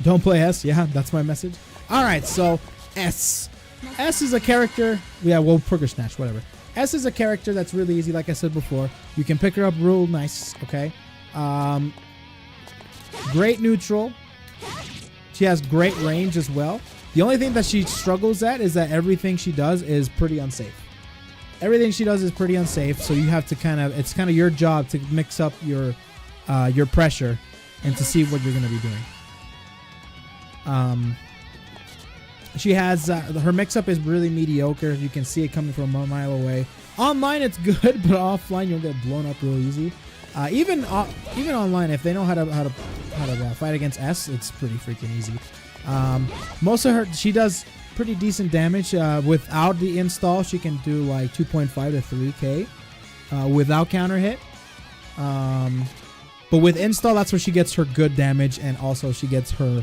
Don't play S. Yeah, that's my message. All right, so S. S is a character. Yeah, well, progress snatch, whatever. S is a character that's really easy. Like I said before, you can pick her up real nice. Okay. Great neutral. She has great range as well. The only thing that she struggles at is that everything she does is pretty unsafe. Everything she does is pretty unsafe, so you have to it's kind of your job to mix up your pressure and to see what you're going to be doing. She has her mix-up is really mediocre. You can see it coming from a mile away. Online it's good, but offline you'll get blown up real easy. Even online, if they know how to fight against S, it's pretty freaking easy. Most of she does pretty decent damage. Without the install, she can do like 2.5 to 3k without counter hit. But with install, that's where she gets her good damage, and also she gets her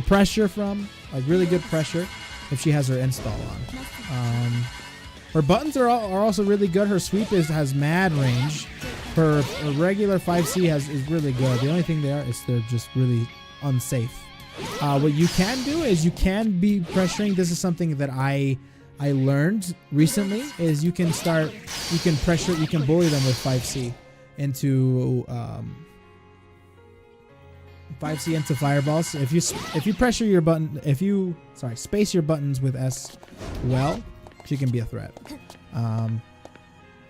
pressure from, like really good pressure, if she has her install on. Her buttons are also really good. Her sweep has mad range. Her regular 5C is really good. The only thing they're just really unsafe. What you can do is you can be pressuring. This is something that I learned recently. Is you can bully them with 5C into 5C into fireballs. If you pressure your button, space your buttons with S well, she can be a threat.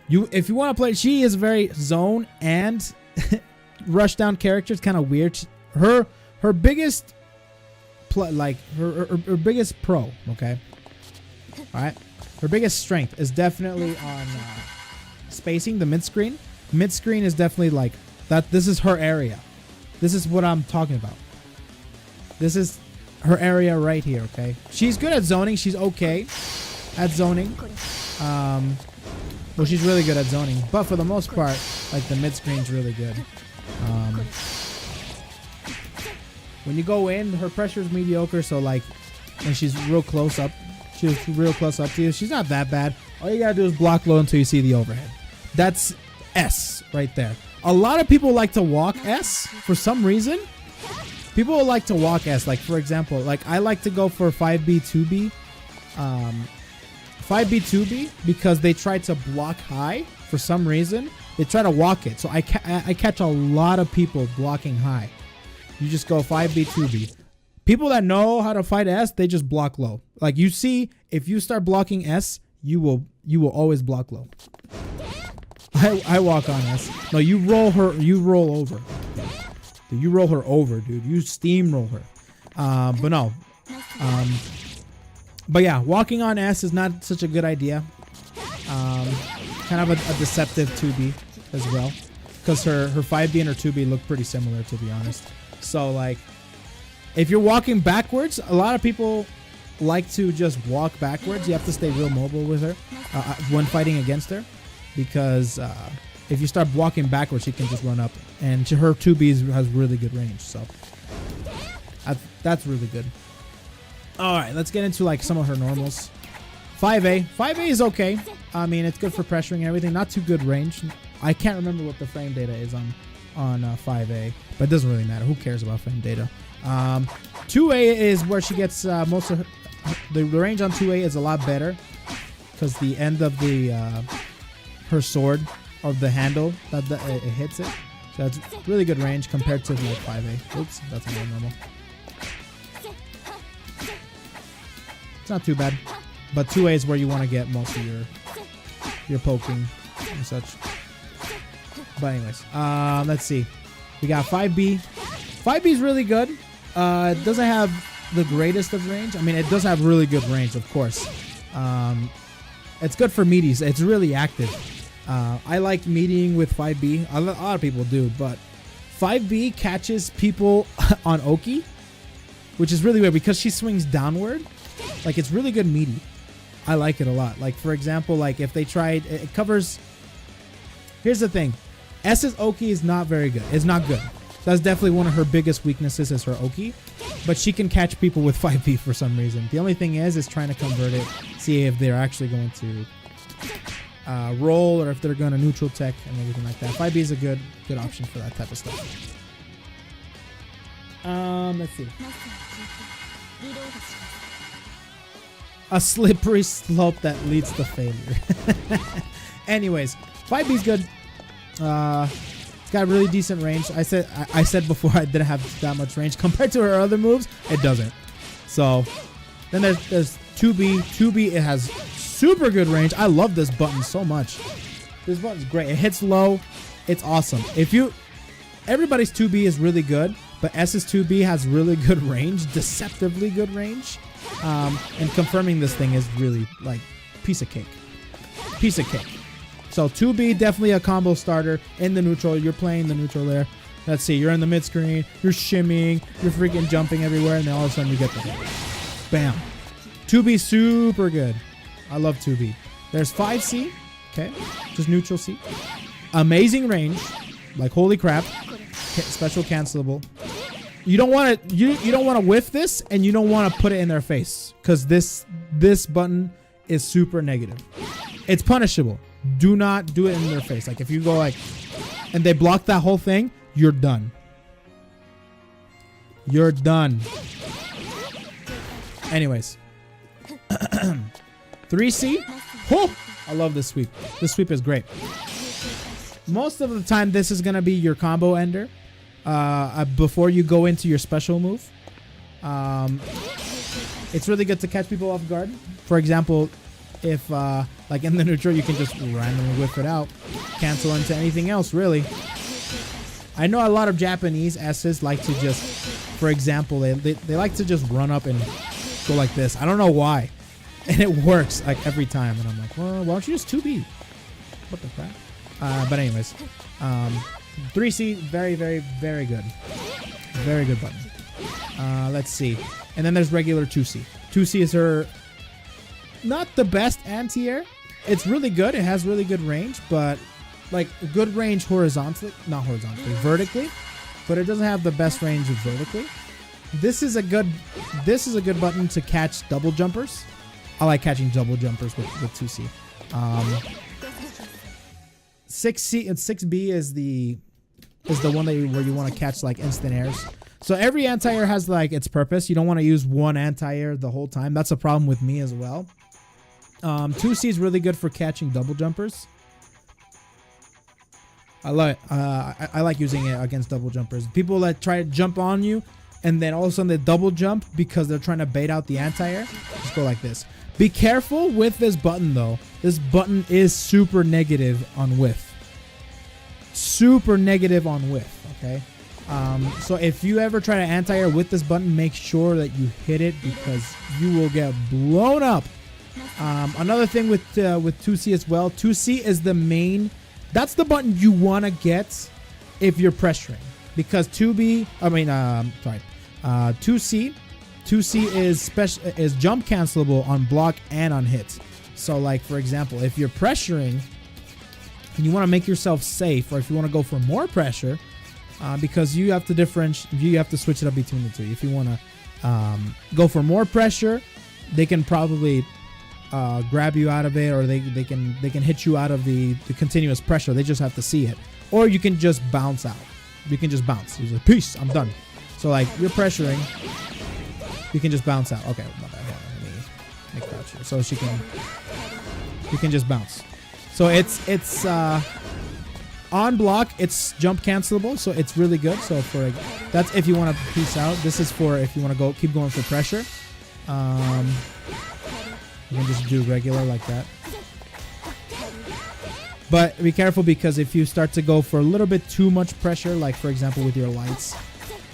If you want to play, she is very zone and rush down character. It's kind of weird. Her biggest her biggest pro, okay? All right. Her biggest strength is definitely on spacing the mid screen. Mid screen is definitely like that. This is her area. This is what I'm talking about. This is her area right here, okay? She's good at zoning. She's okay at zoning. Well, she's really good at zoning. But for the most part, like the mid screen's really good. When you go in, her pressure is mediocre. So like when she's real close up to you, she's not that bad. All you gotta do is block low until you see the overhead. That's S right there. A lot of people like to walk S for some reason. People like to walk S. Like for example, like I like to go for 5B 2B. 5B 2B because they try to block high for some reason. They try to walk it. So I catch a lot of people blocking high. You just go 5B 2B. People that know how to fight S, they just block low. Like you see, if you start blocking S, you will always block low. I walk on S. No, you roll her. You roll over. Dude, you roll her over, dude. You steamroll her. But no. But yeah, walking on S is not such a good idea. Kind of a deceptive 2B as well, because her 5B and her 2B look pretty similar, to be honest. So like, if you're walking backwards, a lot of people like to just walk backwards. You have to stay real mobile with her when fighting against her, because if you start walking backwards, she can just run up, and her 2B has really good range. So that's really good. All right, let's get into like some of her normals. 5A. 5A is okay. I mean, it's good for pressuring and everything. Not too good range. I can't remember what the frame data is on 5A, but it doesn't really matter. Who cares about frame data? 2A is where she gets most of the range on 2A is a lot better, because the end of the her sword of the handle that it hits it. So it's really good range compared to like 5A. Oops, that's not normal. It's not too bad, but 2A is where you want to get most of your poking and such. But anyways, let's see. We got 5B. 5B is really good. It doesn't have the greatest of range. I mean, it does have really good range, of course. It's good for meaties. It's really active. I like meatying with 5B. A lot of people do, but 5B catches people on Oki, which is really weird because she swings downward. Like, it's really good meaty. I like it a lot. Like, for example, like if they tried, it covers. Here's the thing. S's Oki is not very good. It's not good. That's definitely one of her biggest weaknesses is her Oki, but she can catch people with 5B for some reason. The only thing is trying to convert it, see if they're actually going to roll or if they're going to neutral tech and everything like that. 5B is a good option for that type of stuff. Let's see. A slippery slope that leads to failure. Anyways, 5B is good. It's got really decent range. I said before I didn't have that much range compared to her other moves. It doesn't. So then there's 2B. 2B, it has super good range. I love this button so much. This button's great. It hits low. It's awesome. Everybody's 2B is really good, but S's 2B has really good range, deceptively good range. And confirming this thing is really like piece of cake. Piece of cake. So 2B, definitely a combo starter in the neutral. You're playing the neutral there. Let's see. You're in the mid screen. You're shimmying. You're freaking jumping everywhere. And then all of a sudden you get the hit. Bam. 2B, super good. I love 2B. There's 5C. Okay. Just neutral C. Amazing range. Like, holy crap. Special cancelable. You don't want to you don't want to whiff this, and you don't want to put it in their face, because this button is super negative. It's punishable. Do not do it in their face. Like, if you go like and they block that whole thing, you're done. You're done. Anyways. 3C. Oh, I love this sweep. This sweep is great. Most of the time, this is going to be your combo ender before you go into your special move. It's really good to catch people off guard. For example, if like in the neutral, you can just randomly whip it out, cancel into anything else, really. I know a lot of Japanese S's like to just, for example, they like to just run up and go like this. I don't know why. And it works like every time. And I'm like, well, why don't you just 2B? What the crap? But anyways, 3C, very, very, very good. Very good button. Let's see. And then there's regular 2C. 2C is her, not the best anti-air. It's really good. It has really good range, but like good range horizontally, not horizontally, vertically, but it doesn't have the best range vertically. This is a good button to catch double jumpers. I like catching double jumpers with 2C. 6C and 6B is the one where you want to catch like instant airs. So every anti-air has like its purpose. You don't want to use one anti-air the whole time. That's a problem with me as well. 2C is really good for catching double jumpers. I love it. I like using it against double jumpers. People that try to jump on you and then all of a sudden they double jump because they're trying to bait out the anti-air. Just go like this. Be careful with this button though. This button is super negative on whiff. Super negative on whiff, okay? So if you ever try to anti-air with this button, make sure that you hit it because you will get blown up. Another thing with 2C as well, 2C is the main, that's the button you want to get if you're pressuring. Because 2C is jump cancelable on block and on hits. So like, for example, if you're pressuring and you want to make yourself safe, or if you want to go for more pressure, because you have to switch it up between the two. If you want to go for more pressure, they can probably grab you out of it, or they can hit you out of the continuous pressure. They just have to see it. Or you can just bounce out. You can just bounce. You're like, peace, I'm done. So like, you're pressuring, you can just bounce out. Okay, my bad. Let me make crouch here. So you can just bounce. So it's on block, it's jump cancelable, so it's really good. So for that's if you want to peace out. This is for if you want to keep going for pressure. You can just do regular like that. But be careful, because if you start to go for a little bit too much pressure, like for example with your lights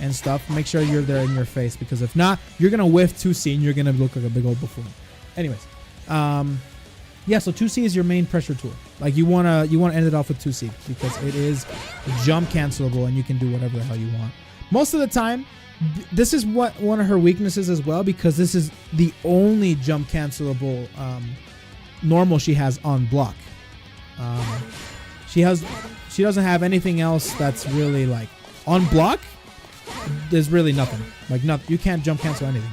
and stuff, make sure you're there in your face, because if not, you're gonna whiff 2C and you're gonna look like a big old buffoon. Anyways, yeah, so 2C is your main pressure tool. Like you wanna end it off with 2C because it is jump cancelable and you can do whatever the hell you want. Most of the time, this is one of her weaknesses as well, because this is the only jump cancelable normal she has on block. She doesn't have anything else that's really like on block. There's really nothing. Like nothing. You can't jump cancel anything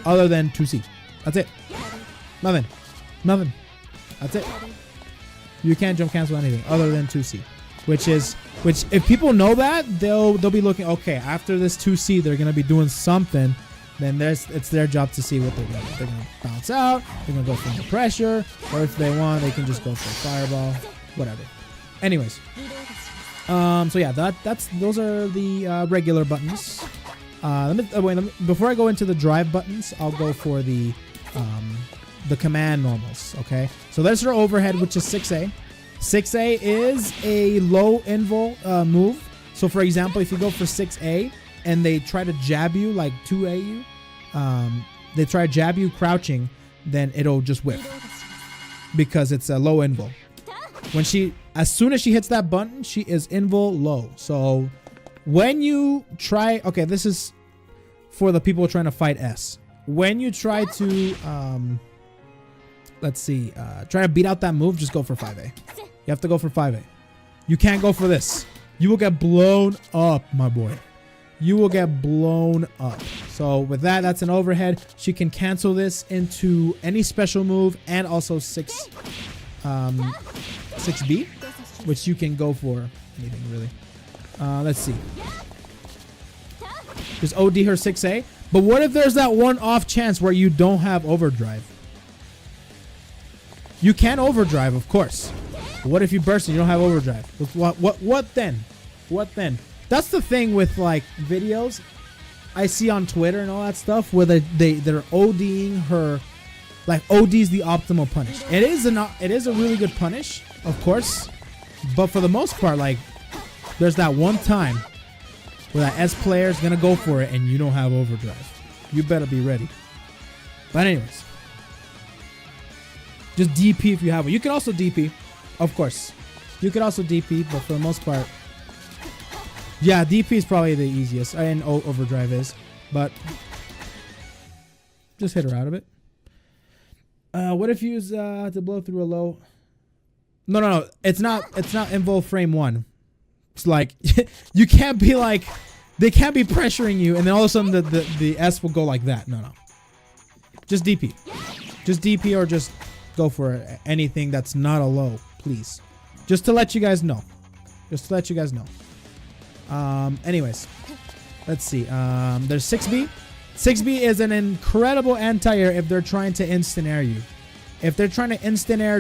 other than 2C. That's it. Nothing. That's it. You can't jump cancel anything other than 2C, which Which, if people know that, they'll be looking, okay, after this 2C, they're going to be doing something. Then it's their job to see what they're going to do. They're going to bounce out, they're going to go for the pressure, or if they want, they can just go for a fireball, whatever. Anyways, so yeah, those are the regular buttons. Before I go into the drive buttons, I'll go for the command normals. Okay, so there's her overhead, which is 6A. 6A is a low invul move. So for example, if you go for 6A and they try to jab you like 2A you, they try to jab you crouching, then it'll just whiff because it's a low invul. As soon as she hits that button, she is invul low. So when you try, okay, this is for the people trying to fight S. When you try to, try to beat out that move, just go for 5A. You have to go for 5A. You can't go for this. You will get blown up, my boy. You will get blown up. So with that, that's an overhead. She can cancel this into any special move and also 6B, which you can go for anything really. Let's see. Just OD her 6A. But what if there's that one off chance where you don't have overdrive? You can overdrive, of course. But what if you burst and you don't have overdrive? What then? What then? That's the thing with like videos I see on Twitter and all that stuff where they're ODing her, like OD's the optimal punish. It is a really good punish, of course, but for the most part, like there's that one time where that S player is gonna go for it and you don't have overdrive. You better be ready. But anyways, just DP if you have it. You can also DP, of course. You can also DP, but for the most part, yeah, DP is probably the easiest, and overdrive is, but just hit her out of it. What if you use to blow through a low? No, it's not invul frame 1. It's like you can't be like, they can't be pressuring you, and then all of a sudden the S will go like that. No. Just DP. Just DP or just go for anything that's not a low, please. Just to let you guys know. Anyways, let's see. There's 6B. 6B is an incredible anti-air if they're trying to instant air you. If they're trying to instant air,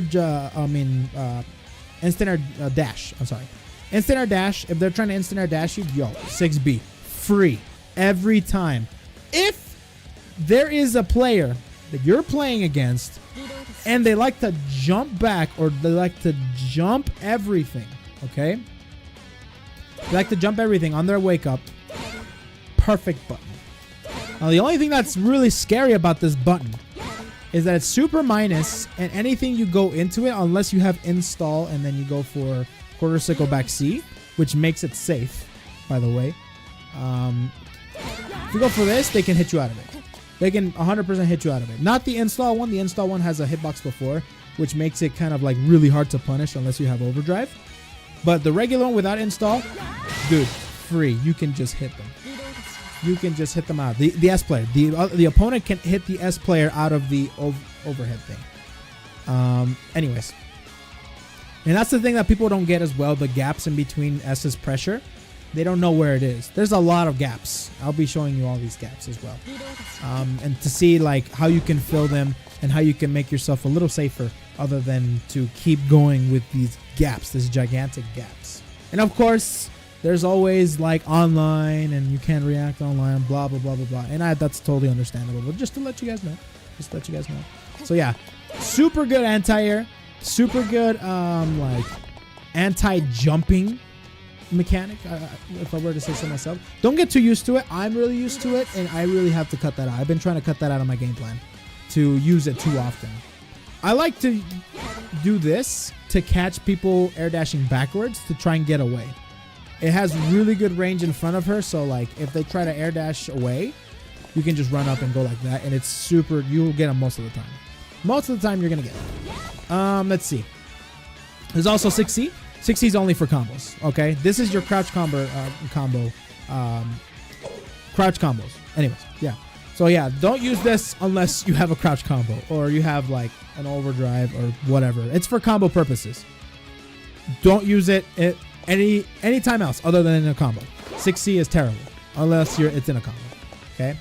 instant air dash. I'm sorry. Instant air dash. If they're trying to instant air dash you, yo, 6B. Free. Every time. If there is a player that you're playing against and they like to jump back or they like to jump everything, okay? They like to jump everything on their wake up. Perfect button. Now, the only thing that's really scary about this button is that it's super minus, and anything you go into it, unless you have install and then you go for quarter circle back C, which makes it safe, by the way. If you go for this, they can hit you out of it. They can 100% hit you out of it. Not the install one. The install one has a hitbox before, which makes it kind of like really hard to punish unless you have overdrive. But the regular one without install, dude, free. You can just hit them. You can just hit them out. The S player. The opponent can hit the S player out of the overhead thing. Anyways. And that's the thing that people don't get as well. The gaps in between S's pressure. They don't know where it is. There's a lot of gaps. I'll be showing you all these gaps as well. And to see like how you can fill them and how you can make yourself a little safer other than to keep going with these gaps, these gigantic gaps. And of course, there's always like online and you can't react online, blah, blah, blah, blah, blah. And that's totally understandable, but just to let you guys know. So yeah, super good anti-air, super good like anti-jumping mechanic, if I were to say so myself. Don't get too used to it. I'm really used to it, and I really have to cut that out. I've been trying to cut that out of my game plan to use it too often. I like to do this to catch people air dashing backwards to try and get away. It has really good range in front of her, so like if they try to air dash away, you can just run up and go like that, and it's super, you'll get them most of the time. Most of the time you're gonna get them. Let's see. There's also 6C. 6C is only for combos, okay? This is your crouch crouch combos. Anyways, yeah. So yeah, don't use this unless you have a crouch combo or you have like an overdrive or whatever. It's for combo purposes. Don't use it. anytime else other than in a combo. 6C is terrible unless it's in a combo. Okay,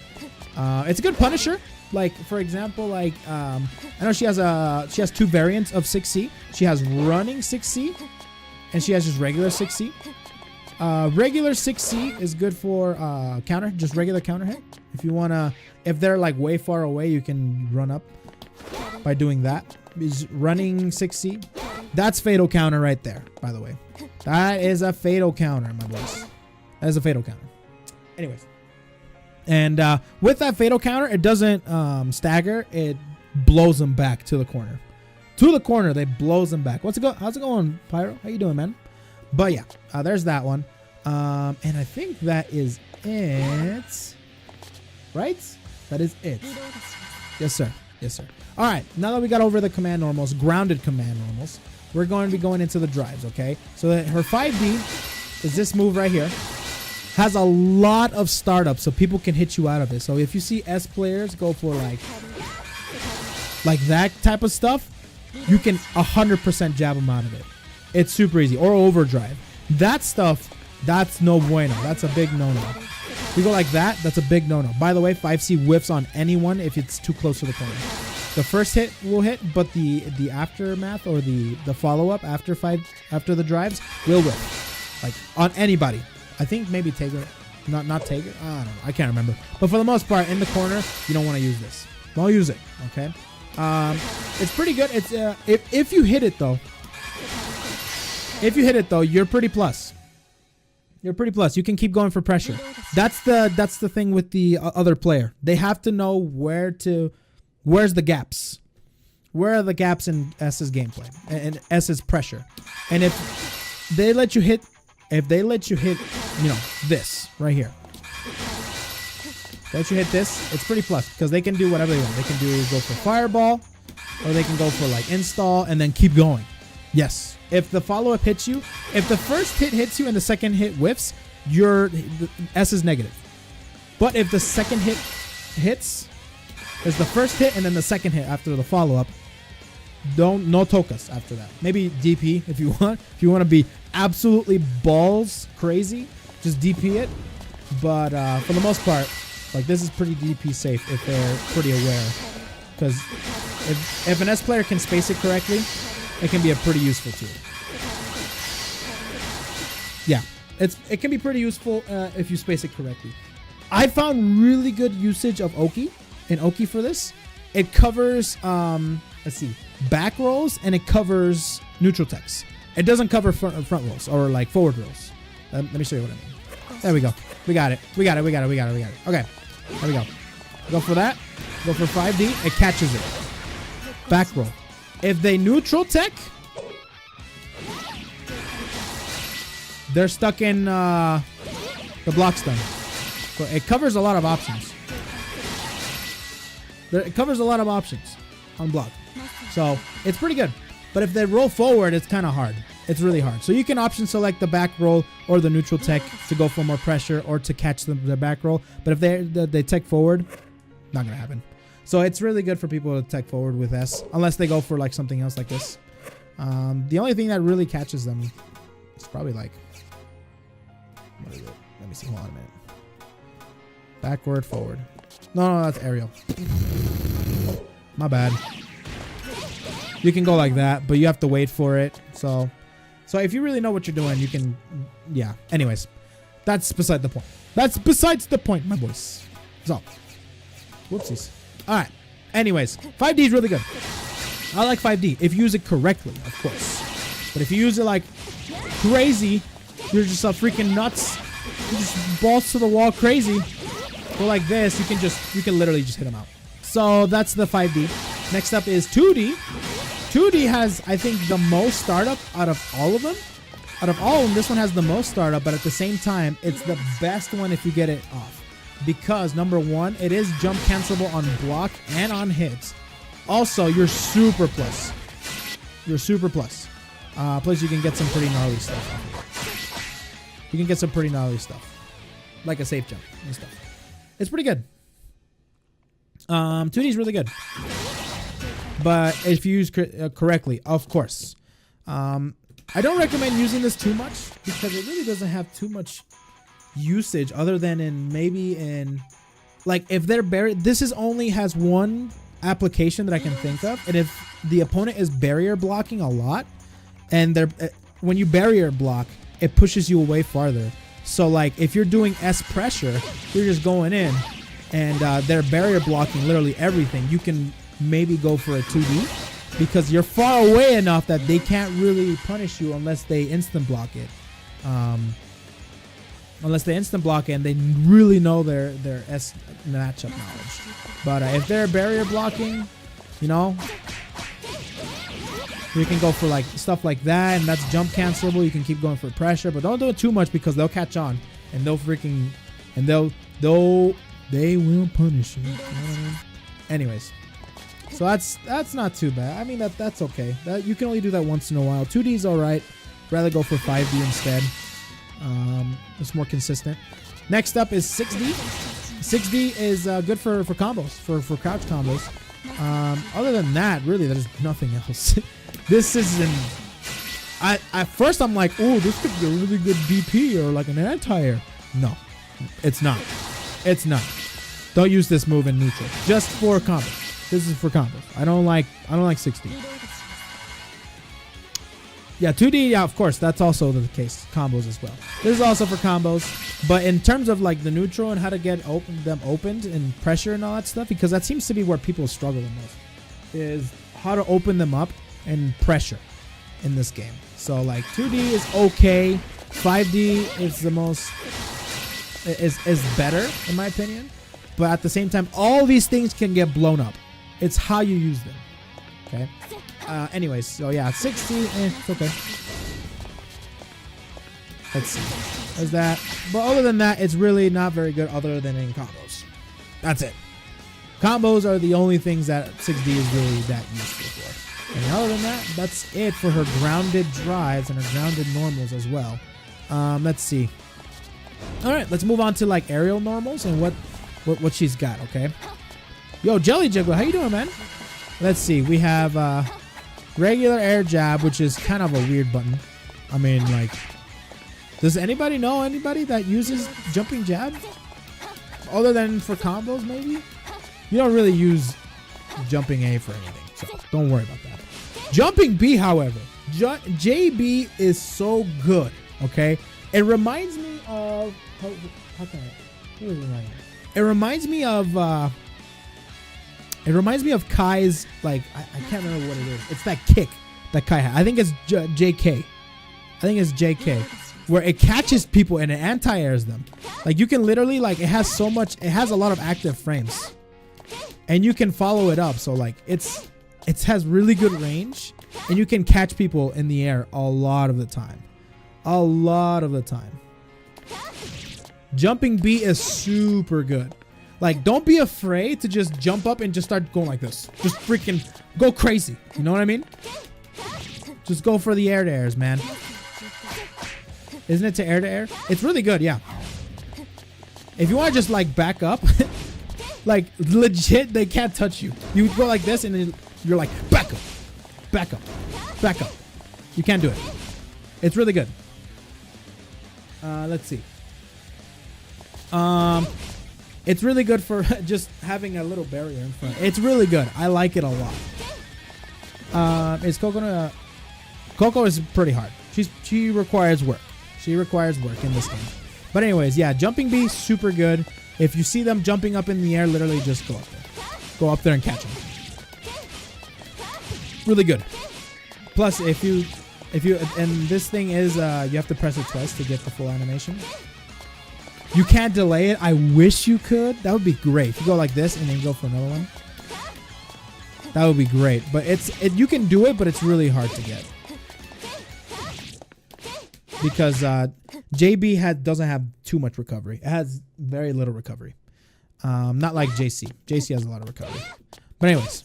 it's a good Punisher. Like for example, like I know she has two variants of 6C. She has running 6C, and she has just regular 6C. Regular 6C is good for counter, just regular counter hit. If they're like way far away, you can run up by doing that. Is running 6C. That's fatal counter right there, by the way. That is a fatal counter, my boys. That is a fatal counter. Anyways. And with that fatal counter, it doesn't stagger. It blows them back to the corner. To the corner, they blows them back. How's it going, Pyro? How you doing, man? But yeah, there's that one. And I think that is it. Right? That is it. Yes, sir. Yes, sir. All right. Now that we got over the command normals, grounded command normals, we're going to be going into the drives, okay? So that her 5D is this move right here. Has a lot of startup, so people can hit you out of it. So if you see S players go for like that type of stuff, you can 100% jab them out of it. It's super easy. Or overdrive. That stuff, that's no bueno. That's a big no-no. You go like that, that's a big no-no. By the way, 5C whiffs on anyone if it's too close to the corner. The first hit will hit, but the aftermath or the follow-up after the drives will whiff. Like on anybody. I think maybe Taker, not Taker. I don't know. I can't remember. But for the most part, in the corner, you don't want to use this. Don't use it. Okay. It's pretty good. It's if you hit it though. If you hit it though, you're pretty plus. You're pretty plus. You can keep going for pressure. That's the thing with the other player. They have to know where's the gaps. Where are the gaps in S's gameplay and S's pressure? And if they let you hit. You know, this right here. Let you hit this, it's pretty plus because they can do whatever they want. They can go for fireball, or they can go for like install and then keep going. Yes. If the follow-up hits you, if the first hit hits you and the second hit whiffs, your S is negative. But if the second hit hits, there's the first hit and then the second hit after the follow-up. No tokas after that. Maybe DP if you want. If you want to be absolutely balls crazy, just DP it. But for the most part, like this is pretty DP safe if they're pretty aware. Because if an S player can space it correctly, it can be a pretty useful tool. Yeah, it can be pretty useful if you space it correctly. I found really good usage of Oki for this. It covers let's see, back rolls, and it covers neutral techs. It doesn't cover front rolls or like forward rolls. Let me show you what I mean. There we go. We got it. Okay, there we go. Go for that. Go for 5D. It catches it. Back roll. If they neutral tech, they're stuck in the block stun. So it covers a lot of options. It covers a lot of options on block. So it's pretty good. But if they roll forward, it's kind of hard. It's really hard. So you can option select the back roll or the neutral tech to go for more pressure or to catch the back roll. But if they tech forward, not going to happen. So it's really good for people to tech forward with S, unless they go for like something else like this. The only thing that really catches them is probably like, what is it? Let me see. Hold on a minute. Backward, forward. No, that's aerial. My bad. You can go like that, but you have to wait for it. So if you really know what you're doing, you can, yeah. Anyways, that's beside the point. That's besides the point, my boys. So, whoopsies. All right. Anyways, 5D is really good. I like 5D if you use it correctly, of course. But if you use it like crazy, you're just a freaking nuts. You just balls to the wall crazy. Go like this, you can literally just hit them out. So that's the 5D. Next up is 2D. 2D has, I think, the most startup out of all of them. Out of all of them, this one has the most startup, but at the same time, it's the best one if you get it off. Because, number one, it is jump cancelable on block and on hits. Also, you're super plus. You're super plus. Plus, you can get some pretty gnarly stuff. You can get some pretty gnarly stuff. Like a safe jump and stuff. It's pretty good. 2D is really good. But if you use correctly, of course. I don't recommend using this too much because it really doesn't have too much usage other than in maybe in like if they're buried. This is only has one application that I can think of, and if the opponent is barrier blocking a lot, and they're when you barrier block, it pushes you away farther. So like if you're doing S pressure, you're just going in, and they're barrier blocking literally everything. You can maybe go for a 2D because you're far away enough that they can't really punish you unless they instant block it. Unless they instant block it and they really know their S matchup knowledge. But if they're barrier blocking, you know, you can go for like stuff like that, and that's jump cancelable. You can keep going for pressure, but don't do it too much because they'll catch on and they'll freaking and they will punish you. You know what I mean? Anyways, so that's not too bad. I mean that's okay. You can only do that once in a while. 2D is all right. Rather go for 5D instead. It's more consistent. Next up is 6D. 6D is good for combos, for crouch combos. Other than that, really, there's nothing else. This isn't. At first, I'm like, oh, this could be a really good DP or like an anti-air. No, it's not. It's not. Don't use this move in neutral. Just for combos. This is for combos. I don't like 6D. Yeah, 2D, yeah, of course, that's also the case. Combos as well. This is also for combos. But in terms of like the neutral and how to get them opened and pressure and all that stuff, because that seems to be where people struggle the most, is how to open them up and pressure in this game. So like 2D is okay. 5D is the most, is better in my opinion. But at the same time, all these things can get blown up. It's how you use them. Okay. Anyways, so yeah, 60, it's okay. Let's see. There's that. But other than that, it's really not very good other than in combos. That's it. Combos are the only things that 6D is really that useful for. And other than that, that's it for her grounded drives and her grounded normals as well. Let's see. All right, let's move on to like aerial normals and what she's got, okay? Yo, Jelly Jiggle, how you doing, man? Let's see. We have regular air jab, which is kind of a weird button. I mean, like, does anybody know anybody that uses jumping jab? Other than for combos, maybe? You don't really use jumping A for anything, so don't worry about that. Jumping B, however, JB is so good, okay? It reminds me of... How can I... What is it right here? It reminds me of... It reminds me of Kai's, like, I can't remember what it is. It's that kick that Kai had. I think it's JK. I think it's JK. Where it catches people and it anti-airs them. Like, you can literally, like, it has a lot of active frames. And you can follow it up. So, like, it has really good range. And you can catch people in the air a lot of the time. A lot of the time. Jumping B is super good. Like, don't be afraid to just jump up and just start going like this. Just freaking go crazy. You know what I mean? Just go for the air to airs, man. Isn't it to air? It's really good, yeah. If you want to just like back up, like legit, they can't touch you. You go like this and then you're like, back up, back up, back up. You can't do it. It's really good. Let's see. It's really good for just having a little barrier in front. It's really good. I like it a lot. Is Coco? Coco is pretty hard. She requires work. She requires work in this game. But anyways, yeah, jumping B, super good. If you see them jumping up in the air, literally just go up there. Go up there and catch them. Really good. Plus, if you, and this thing is, you have to press it twice to get the full animation. You can't delay it. I wish you could. That would be great. If you go like this and then go for another one. That would be great. But you can do it, but it's really hard to get. Because JB doesn't have too much recovery. It has very little recovery. Not like JC. JC has a lot of recovery. But anyways.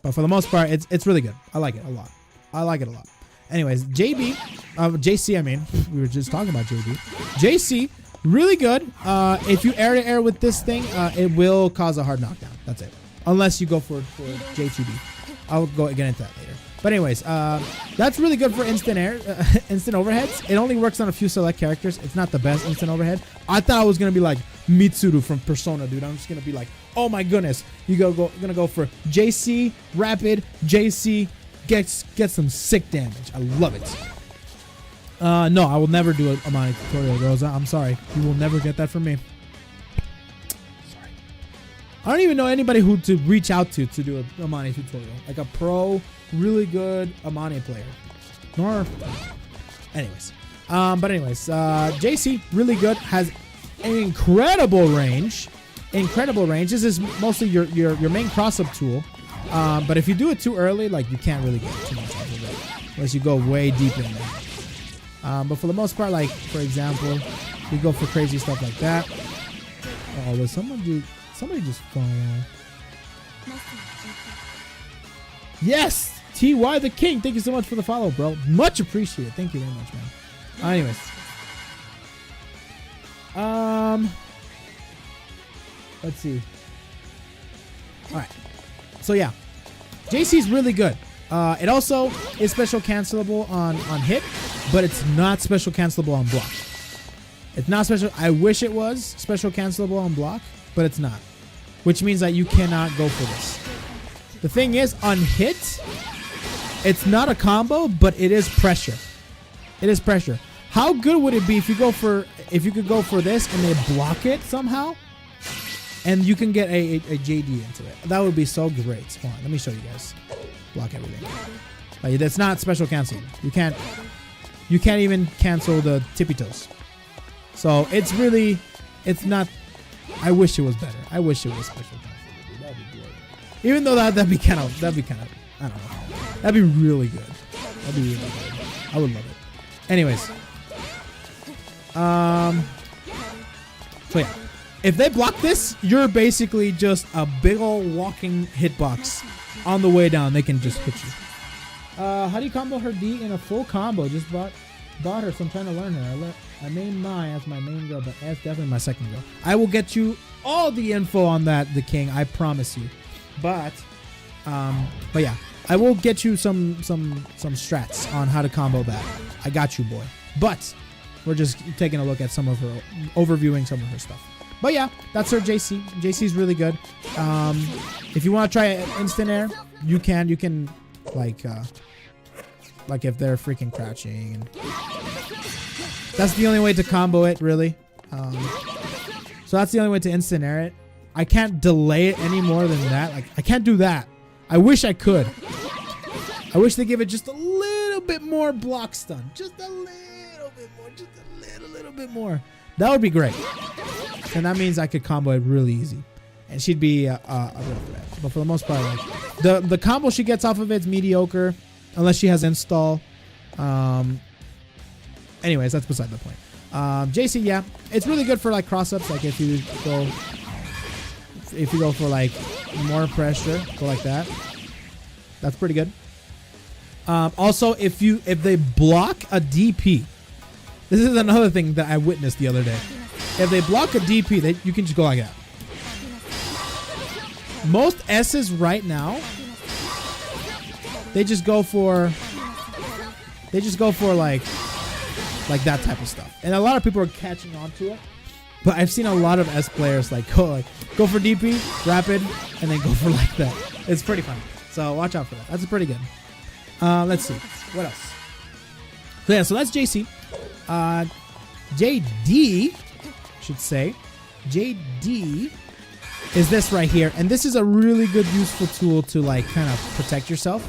But for the most part, it's really good. I like it a lot. I like it a lot. Anyways, JC, I mean, we were just talking about JB. JC, really good. If you air to air with this thing, it will cause a hard knockdown. That's it. Unless you go for J2B. I'll go get into that later. But anyways, that's really good for instant air, instant overheads. It only works on a few select characters. It's not the best instant overhead. I thought I was gonna be like Mitsuru from Persona, dude. I'm just gonna be like, oh my goodness, gonna go for JC rapid. JC gets some sick damage. I love it. No, I will never do a Amani tutorial, girls. I'm sorry, you will never get that from me. Sorry. I don't even know anybody who to reach out to do a Amani tutorial, like a pro, really good Amani player. Nor, anyways. But anyways, JC really good, has an incredible range. Incredible range. This is mostly your main cross-up tool. But if you do it too early, like you can't really get too much out of it unless you go way deep in there. But for the most part, like for example, you go for crazy stuff like that. Oh, did somebody just fall off? Yes! TY the King, thank you so much for the follow, bro. Much appreciated. Thank you very much, man. Anyways. Let's see. Alright. So yeah. JC's really good. It also is special cancelable on hit, but it's not special cancelable on block. It's not special. I wish it was special cancelable on block, but it's not. Which means that you cannot go for this. The thing is, on hit, it's not a combo, but it is pressure. It is pressure. How good would it be if you could go for this and they block it somehow, and you can get a JD into it? That would be so great. Hold on, let me show you guys. Block everything. Like, that's not special cancel. You can't even cancel the tippy toes. So it's not. I wish it was better. I wish it was special cancel. That'd be great. Even though that'd be kind of, I don't know. That'd be really good. That'd be really good. I would love it. Anyways. So yeah. If they block this, you're basically just a big old walking hitbox. On the way down, they can just hit you. How do you combo her D in a full combo? Just bought her, so I'm trying to learn her. I named Mai as my main girl, but that's definitely my second girl. I will get you all the info on that, the King. I promise you. But yeah, I will get you some strats on how to combo that. I got you, boy. But we're just taking a look at some of her, overviewing some of her stuff. But yeah, that's her JC. JC's really good. If you want to try instant air, you can. You can, like if they're freaking crouching. And that's the only way to combo it, really. So that's the only way to instant air it. I can't delay it any more than that. Like, I can't do that. I wish I could. I wish they give it just a little bit more block stun. Just a little bit more. Just a little bit more. That would be great. And that means I could combo it really easy. And she'd be a real threat. But for the most part, like, the combo she gets off of it's mediocre. Unless she has install. Anyways, that's beside the point. JC, yeah. It's really good for like cross-ups. Like if you go for like more pressure, go like that. That's pretty good. Also, if they block a DP. This is another thing that I witnessed the other day. If they block a DP, you can just go like that. Most S's right now, they just go for like that type of stuff. And a lot of people are catching on to it. But I've seen a lot of S players go for DP, rapid, and then go for like that. It's pretty funny. So watch out for that. That's pretty good. Let's see. What else? So yeah, so that's JC. JD, should say. JD is this right here. And this is a really good, useful tool to like kind of protect yourself.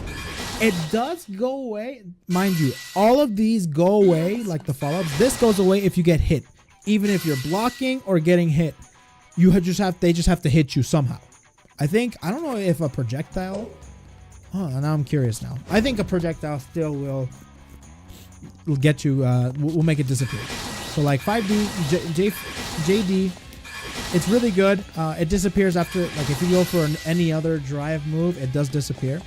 It does go away. Mind you, all of these go away, like the follow-ups. This goes away if you get hit. Even if you're blocking or getting hit, they just have to hit you somehow. I don't know if a projectile. Oh, now I'm curious now. I think a projectile still will get you, will make it disappear. So like 5D, JD, it's really good. It disappears after, like if you go for any other drive move, it does disappear.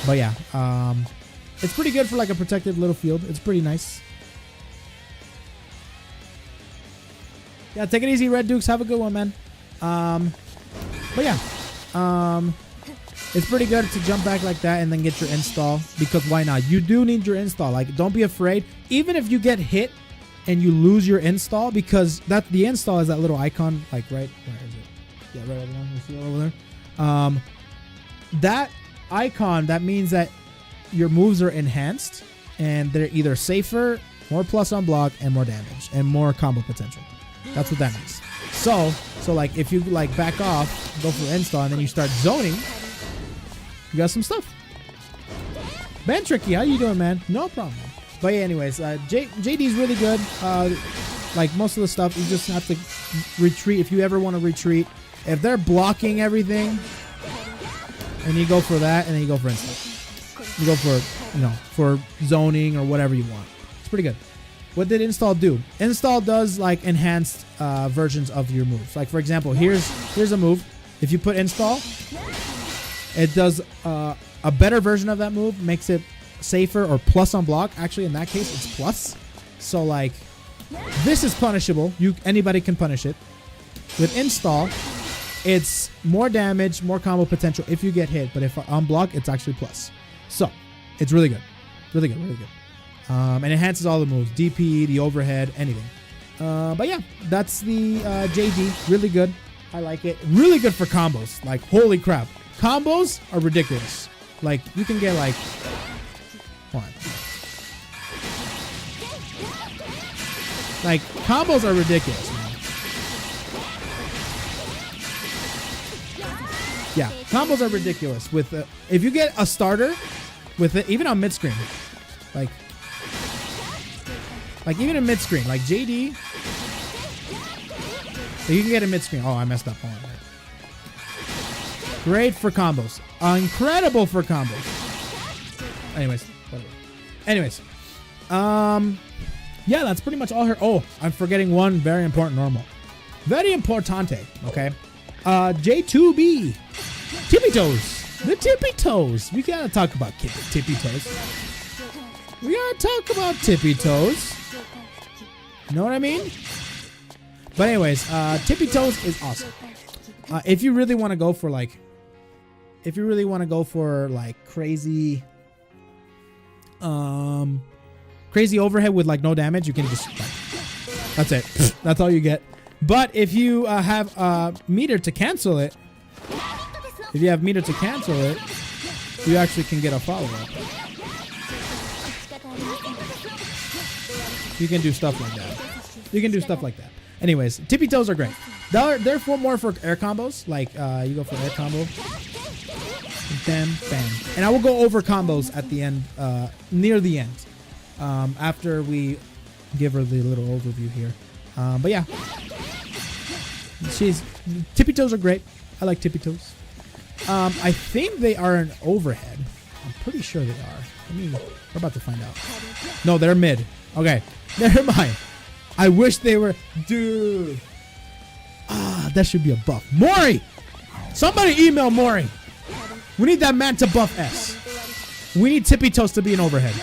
But yeah, it's pretty good for like a protected little field. It's pretty nice. Yeah, take it easy, Red Dukes. Have a good one, man. But yeah, It's pretty good to jump back like that and then get your install, because why not? You do need your install. Like, don't be afraid. Even if you get hit and you lose your install, because that the install is that little icon, like right, where is it? Yeah, right over there. You see it over there? That icon, that means that your moves are enhanced and they're either safer, more plus on block, and more damage and more combo potential. That's what that means. So like if you like back off, go for install, and then you start zoning, you got some stuff. Ben Tricky, how you doing, man? No problem. But yeah, anyways, JD's really good. Like most of the stuff, you just have to retreat if you ever want to retreat. If they're blocking everything, and you go for that, and then you go for install. You go for, you know, for zoning or whatever you want. It's pretty good. What did install do? Install does like enhanced versions of your moves. Like for example, here's a move. If you put install, it does a better version of that move, makes it safer or plus on block. Actually, in that case, it's plus. So like, this is punishable. Anybody can punish it. With install, it's more damage, more combo potential if you get hit. But if on block, it's actually plus. So it's really good, really good, really good. And enhances all the moves, DP, the overhead, anything. But yeah, that's the JD. Really good. I like it. Really good for combos. Like, holy crap. Combos are ridiculous. Like, you can get like... Hold on. Like, combos are ridiculous, man. Yeah, combos are ridiculous. With if you get a starter with it, even on mid-screen. Like even in mid-screen, like JD, so you can get a mid-screen. Oh, I messed up. Hold on. Great for combos. Incredible for combos. Anyways, whatever. Anyways, yeah, that's pretty much all her. Oh, I'm forgetting one very important normal. Very importante. Okay, J2B, tippy toes. The tippy toes. We gotta talk about tippy toes. We gotta talk about tippy toes. You know what I mean? But anyways, tippy toes is awesome. If you really want to go for like, crazy, crazy overhead with like no damage, you can just, that's it. That's all you get. But if you have meter to cancel it, you actually can get a follow-up. You can do stuff like that. Anyways, tippy toes are great. They're more for air combos. Like you go for air combo, bam, bam, and I will go over combos at the end, near the end, after we give her the little overview here. But yeah, tippy toes are great. I like tippy toes. I think they are an overhead. I'm pretty sure they are. We're about to find out. No, they're mid. Okay, never mind. I wish they were, dude. That should be a buff. Mori! Somebody email Mori. We need that man to buff S. We need tippy toes to be an overhead.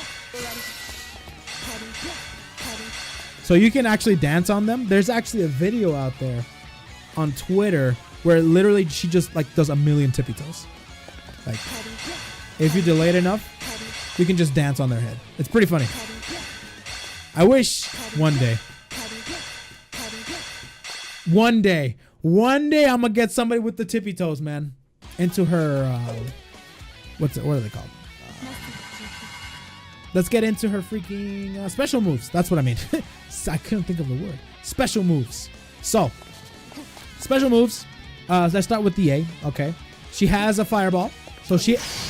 So you can actually dance on them. There's actually a video out there on Twitter where literally she just like does a million tippy toes. Like, if you delay it enough, you can just dance on their head. It's pretty funny. I wish one day I'm gonna get somebody with the tippy toes, man, into her, what are they called? Let's get into her freaking special moves. That's what I mean. I couldn't think of the word. Special moves. So, special moves. Let's start with the A. Okay, she has a fireball. So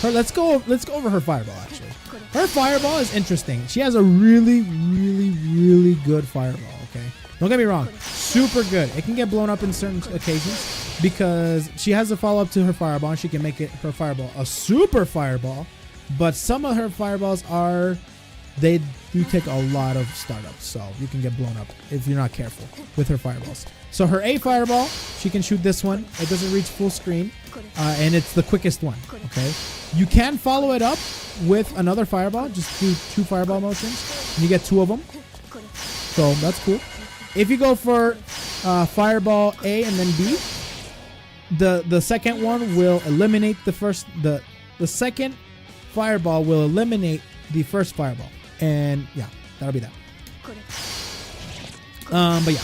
let's go over her fireball. Actually, her fireball is interesting. She has a really, really, really good fireball. Okay, don't get me wrong, super good. It can get blown up in certain occasions because she has a follow up to her fireball, and she can make her fireball a super fireball. But some of her fireballs they do take a lot of startups, so you can get blown up if you're not careful with her fireballs. So her A fireball, she can shoot this one. It doesn't reach full screen, and it's the quickest one. Okay, you can follow it up with another fireball. Just do 2 fireball motions, and you get 2 of them. So that's cool. If you go for fireball A and then B, the second one will eliminate the first. The second fireball will eliminate the first fireball, and yeah, that'll be that. But yeah,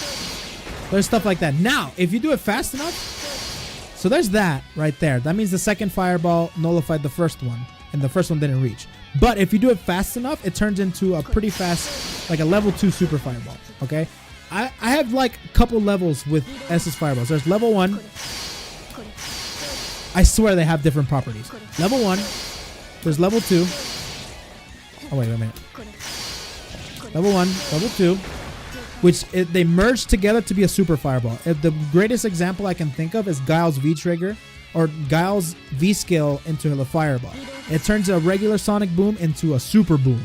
there's stuff like that. Now, if you do it fast enough, so there's that right there. That means the second fireball nullified the first one, and the first one didn't reach. But if you do it fast enough, it turns into a pretty fast, like a level 2 super fireball. Okay, I have like a couple levels with S's fireballs. There's level 1. I swear they have different properties. Level 1. There's level 2. Oh wait a minute. Level 1, level 2, which they merge together to be a super fireball. The greatest example I can think of is Guile's V-Trigger, or Guile's V-Skill into the fireball. It turns a regular sonic boom into a super boom.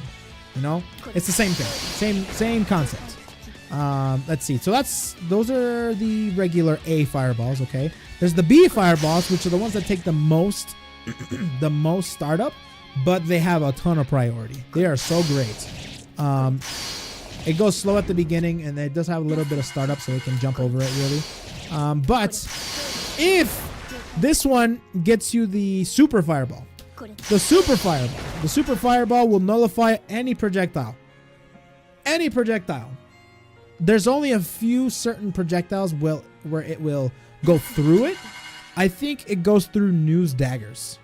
You know, it's the same thing, same concept. Let's see. So those are the regular A fireballs. Okay, there's the B fireballs, which are the ones that take the most startup, but they have a ton of priority. They are so great. It goes slow at the beginning, and it does have a little bit of startup, so it can jump over it really. But if this one gets you the super fireball, the super fireball will nullify any projectile. Any projectile. There's only a few certain projectiles where it will go through it. I think it goes through news daggers.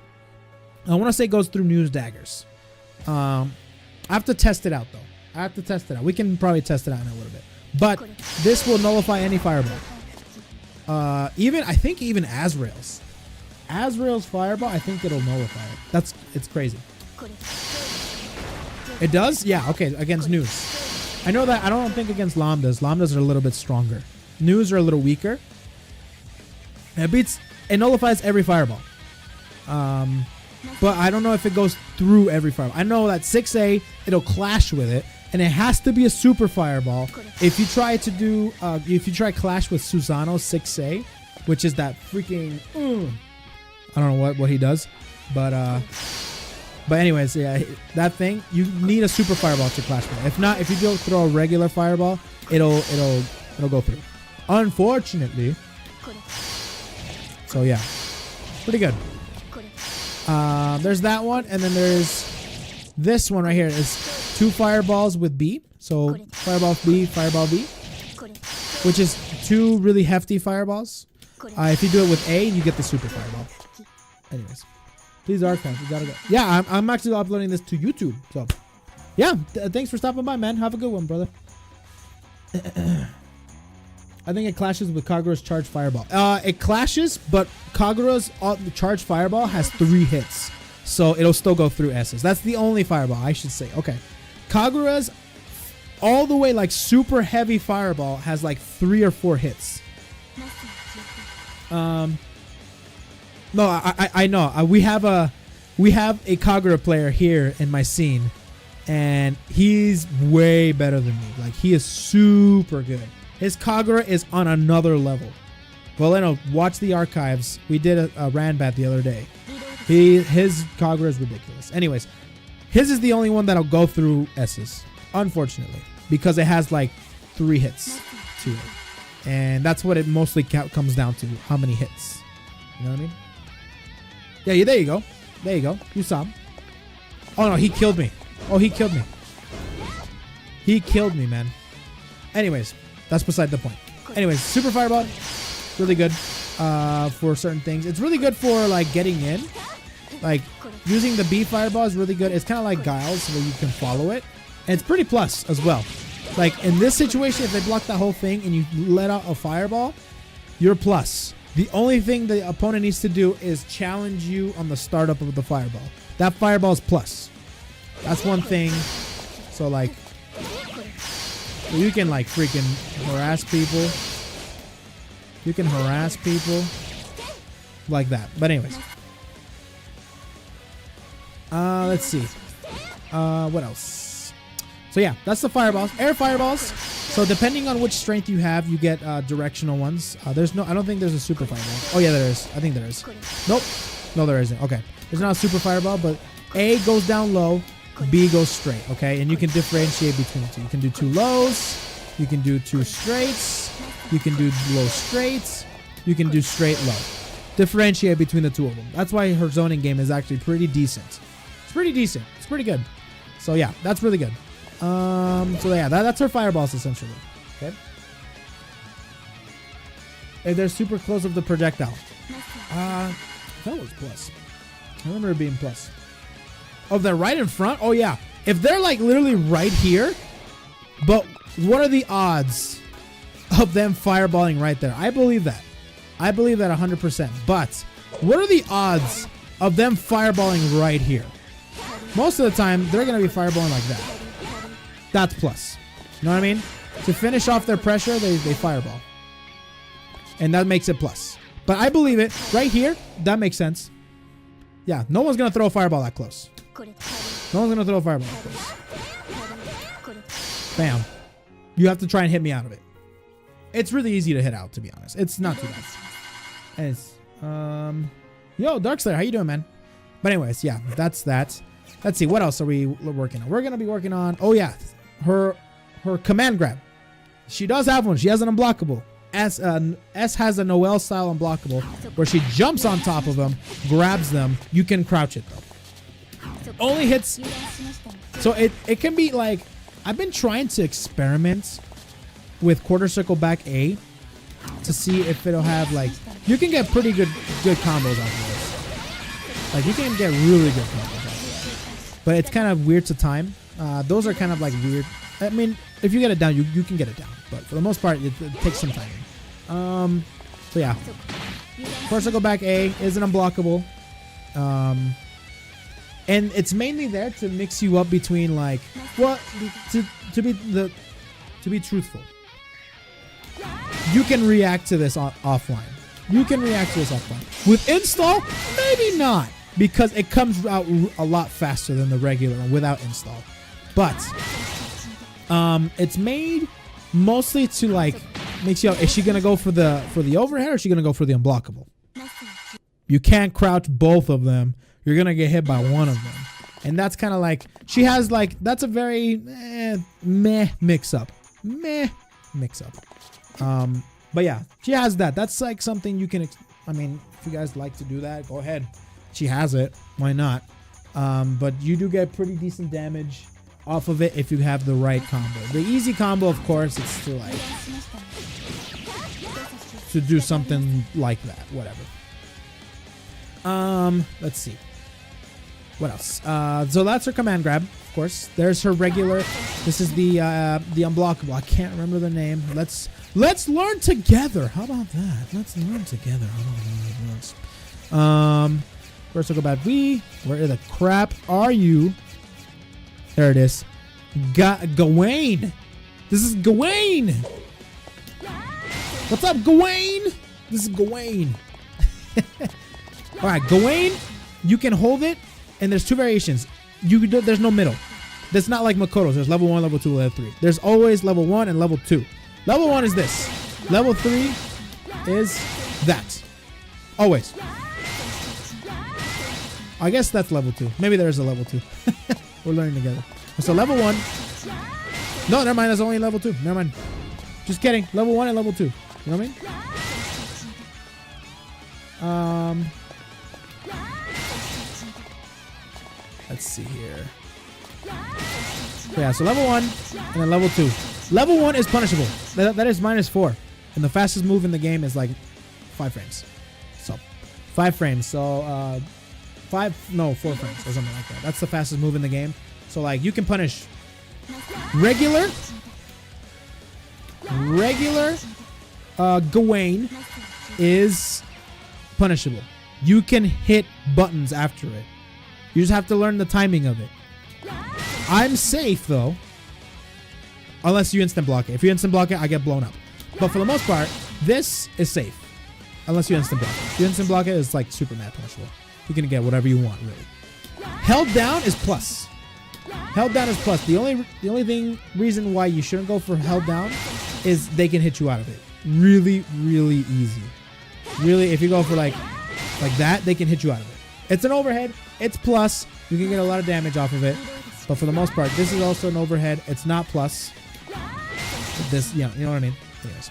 I want to say it goes through news daggers. I have to test it out though. We can probably test it out in a little bit. But this will nullify any fireball. I think even Azrael's fireball, I think it'll nullify it. It's crazy. It does? Yeah, okay, against news. I know that. I don't think against Lambdas. Lambdas are a little bit stronger. News are a little weaker. It nullifies every fireball. But I don't know if it goes through every fireball. I know that 6A, it'll clash with it, and it has to be a super fireball. If you try clash with Susano's 6A, which is that freaking, I don't know what he does, but anyways, yeah, that thing, you need a super fireball to clash with it. If not, if you go throw a regular fireball, it'll go through. Unfortunately. So yeah, pretty good. There's that one, and then there's this one right here. Is 2 fireballs with B. So fireball B, which is 2 really hefty fireballs. If you do it with A, you get the super fireball. Anyways, please archive. We gotta go. Yeah, I'm actually uploading this to YouTube. So yeah, thanks for stopping by, man. Have a good one, brother. I think it clashes with Kagura's charged fireball. It clashes, but Kagura's charged fireball has 3 hits, so it'll still go through S's. That's the only fireball, I should say. Okay, Kagura's all the way like super heavy fireball has like 3 or 4 hits. No, I know. We have a Kagura player here in my scene, and he's way better than me. Like, he is super good. His Kagura is on another level. Well, I know. Watch the archives. We did a Ranbat the other day. His Kagura is ridiculous. Anyways, his is the only one that'll go through S's, unfortunately, because it has like 3 hits to it, and that's what it mostly comes down to. How many hits? You know what I mean? Yeah. There you go. There you go. You saw him. Oh no, he killed me. Oh, he killed me. He killed me, man. Anyways. That's beside the point. Anyways, super fireball, really good for certain things. It's really good for like getting in. Like using the B fireball is really good. It's kind of like Guile's where you can follow it. And it's pretty plus as well. Like in this situation, if they block that whole thing and you let out a fireball, you're plus. The only thing the opponent needs to do is challenge you on the startup of the fireball. That fireball is plus. That's one thing. So like, you can like freaking harass people. You can harass people like that. But anyways. Let's see. What else? So yeah, that's the fireballs. Air fireballs. So depending on which strength you have, you get directional ones. I don't think there's a super fireball. Oh yeah, there is. I think there is. Nope. No, there isn't. Okay. There's not a super fireball, but A goes down low. B goes straight, okay? And you can differentiate between the two. You can do 2 lows. You can do 2 straights. You can do low straights. You can do straight low. differentiate between the two of them. That's why her zoning game is actually pretty decent. It's pretty decent. It's pretty good. So yeah, that's really good. So yeah, that's her fireballs essentially. Okay. If they're super close of the projectile. I thought it was plus. I remember it being plus. Oh, they're right in front? Oh yeah. If they're like literally right here, but what are the odds of them fireballing right there? I believe that. I believe that 100%. But what are the odds of them fireballing right here? Most of the time, they're going to be fireballing like that. That's plus. You know what I mean? To finish off their pressure, they fireball. And that makes it plus. But I believe it. Right here, that makes sense. Yeah, no one's going to throw a fireball that close. No one's going to throw a fireball that close. Bam. You have to try and hit me out of it. It's really easy to hit out, to be honest. It's not too bad. And it's, yo, Darkslayer, how you doing, man? But anyways, yeah, that's that. Let's see, what else are we working on? We're going to be working on, oh yeah, her command grab. She does have one. She has an unblockable. S has a Noelle style unblockable where she jumps on top of them, grabs them. You can crouch it though. Only hits. So it can be like, I've been trying to experiment with quarter circle back A to see if it'll have like, you can get pretty good combos off of this. Like you can get really good combos off of it. But it's kind of weird to time. Those are kind of like weird. I mean, if you get it down, you can get it down. But for the most part, it takes some timing. So yeah. Quarter circle back A is an unblockable. And it's mainly there to mix you up between like, well, to be truthful. You can react to this offline. You can react to this offline. With install, maybe not, because it comes out a lot faster than the regular one without install. But it's made mostly to like makes you. Is she gonna go for the overhead or is she gonna go for the unblockable? You can't crouch both of them. You're gonna get hit by one of them, and that's kind of like she has like that's a very meh mix up. But yeah, she has that. That's like something you can. I mean, if you guys like to do that, go ahead. She has it. Why not? But you do get pretty decent damage off of it if you have the right combo. The easy combo, of course, it's to like to do something like that. Whatever. Let's see. What else? So that's her command grab, of course. There's her regular. This is the unblockable. I can't remember the name. Let's learn together. How about that? Let's learn together. First we'll go back. Where the crap are you? There it is. Gawain. This is Gawain. What's up, Gawain? This is Gawain. All right, Gawain. You can hold it, and there's two variations. There's no middle. That's not like Makoto's. There's level 1, level 2, level 3. There's always level 1 and level 2. Level 1 is this. Level 3 is that. Always. I guess that's level 2. Maybe there's a level 2. We're learning together. So level 1. No, never mind. That's only level 2. Never mind. Just kidding. Level 1 and level 2. You know what I mean? Let's see here. Yeah, so level 1 and then level 2. Level 1 is punishable. That is -4. And the fastest move in the game is like 5 frames. So 5 frames. So 4 frames or something like that. That's the fastest move in the game. So like you can punish regular Gawain is punishable. You can hit buttons after it. You just have to learn the timing of it. I'm safe though, unless you instant block it. If you instant block it, I get blown up. But for the most part, this is safe, unless you instant block it. If you instant block it, it's like super mad punishable. You can get whatever you want, really. Held down is plus. Held down is plus. The only reason why you shouldn't go for held down is they can hit you out of it. Really, really easy. Really, if you go for like that, they can hit you out of it. It's an overhead. It's plus. You can get a lot of damage off of it. But for the most part, this is also an overhead. It's not plus. This, yeah, you know what I mean? Anyways.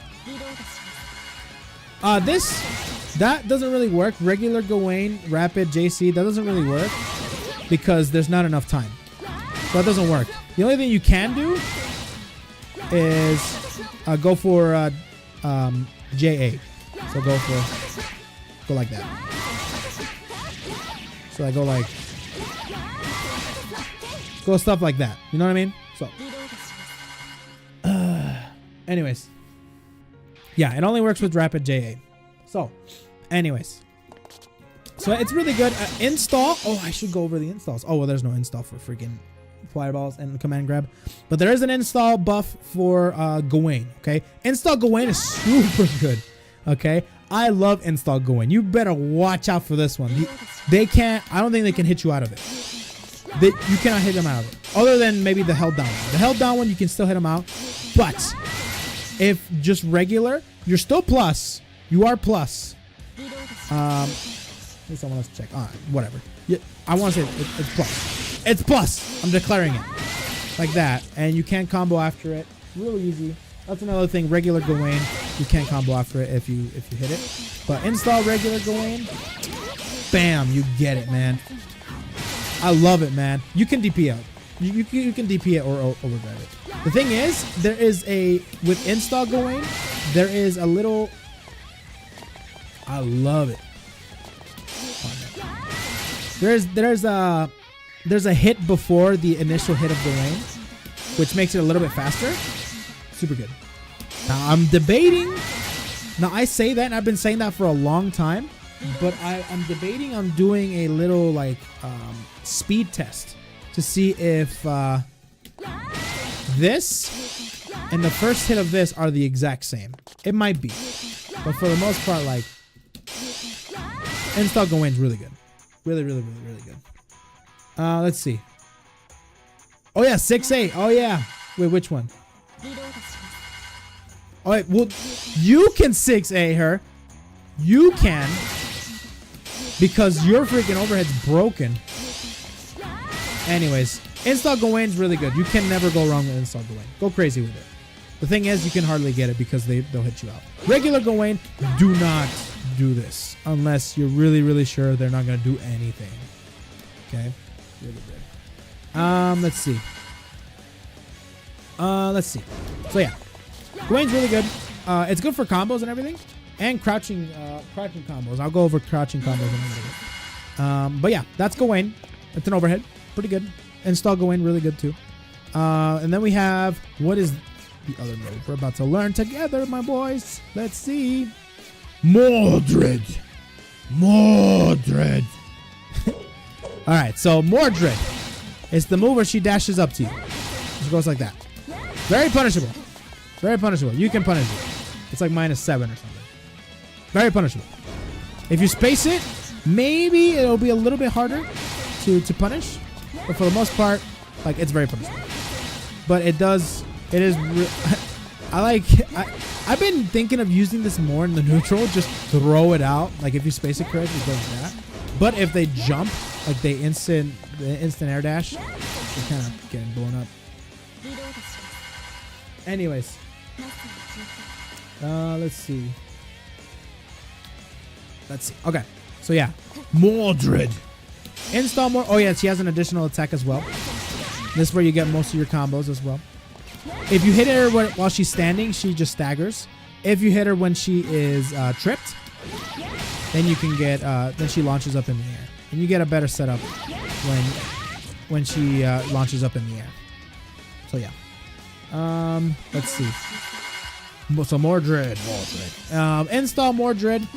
that doesn't really work. Regular Gawain, rapid JC, that doesn't really work because there's not enough time. So that doesn't work. The only thing you can do is go for JA. So go like that. So I go stuff like that. You know what I mean? So anyways. Yeah, it only works with rapid JA. So anyways. So it's really good. Install. Oh, I should go over the installs. Oh, well, there's no install for freaking fireballs and command grab, but there is an install buff for Gawain. Okay, install Gawain is super good. Okay, I love install Gawain. You better watch out for this one. They can't. I don't think they can hit you out of it. You cannot hit them out of it, other than maybe the held down one. The held down one you can still hit them out, but if just regular, you're still plus. You are plus. At least I want us to check. Whatever. Yeah, I want to say it's plus. It's plus. I'm declaring it like that, and you can't combo after it. Really easy. That's another thing. Regular Gawain, you can't combo after it if you hit it. But install regular Gawain, bam, you get it, man. I love it, man. You can DP out. You can DP it or overdrive it. The thing is, there is with install Gawain, there is a little. I love it. There's a hit before the initial hit of Gawain, which makes it a little bit faster. Super good. Now I'm debating. Now I say that, and I've been saying that for a long time, but I'm debating on doing a little like speed test to see if this and the first hit of this are the exact same. It might be, but for the most part, like install Gawain's really good. Really good. Let's see. Oh yeah, 6A. Oh yeah. Wait, which one? Oh wait, well, you can 6A her. You can, because your freaking overhead's broken. Anyways, install Gawain's really good. You can never go wrong with install Gawain. Go crazy with it. The thing is, you can hardly get it because they'll hit you out. Regular Gawain, do not do this unless you're really sure they're not gonna do anything. Okay, really good. Let's see. So yeah, Gawain's really good. It's good for combos and everything, and crouching combos. I'll go over crouching combos in a little bit. But yeah, that's Gawain. It's an overhead, pretty good. Install Gawain, really good too. And then we have, what is the other move we're about to learn together, my boys? Let's see. Mordred. All right, so Mordred is the move where she dashes up to you. She goes like that. Very punishable. You can punish it. It's like -7 or something. Very punishable. If you space it, maybe it'll be a little bit harder to punish, but for the most part, like, it's very punishable. But it is. I've been thinking of using this more in the neutral. Just throw it out. Like, if you space it correctly, go like that. But if they jump, like the instant air dash, they're kind of getting blown up. Anyways, let's see. Okay, so yeah, Mordred. Install more. Oh yeah, she has an additional attack as well. This is where you get most of your combos as well. If you hit her while she's standing, she just staggers. If you hit her when she is tripped, then you can get. Then she launches up in the air, and you get a better setup when she launches up in the air. So yeah. Let's see. So Mordred. Install Mordred.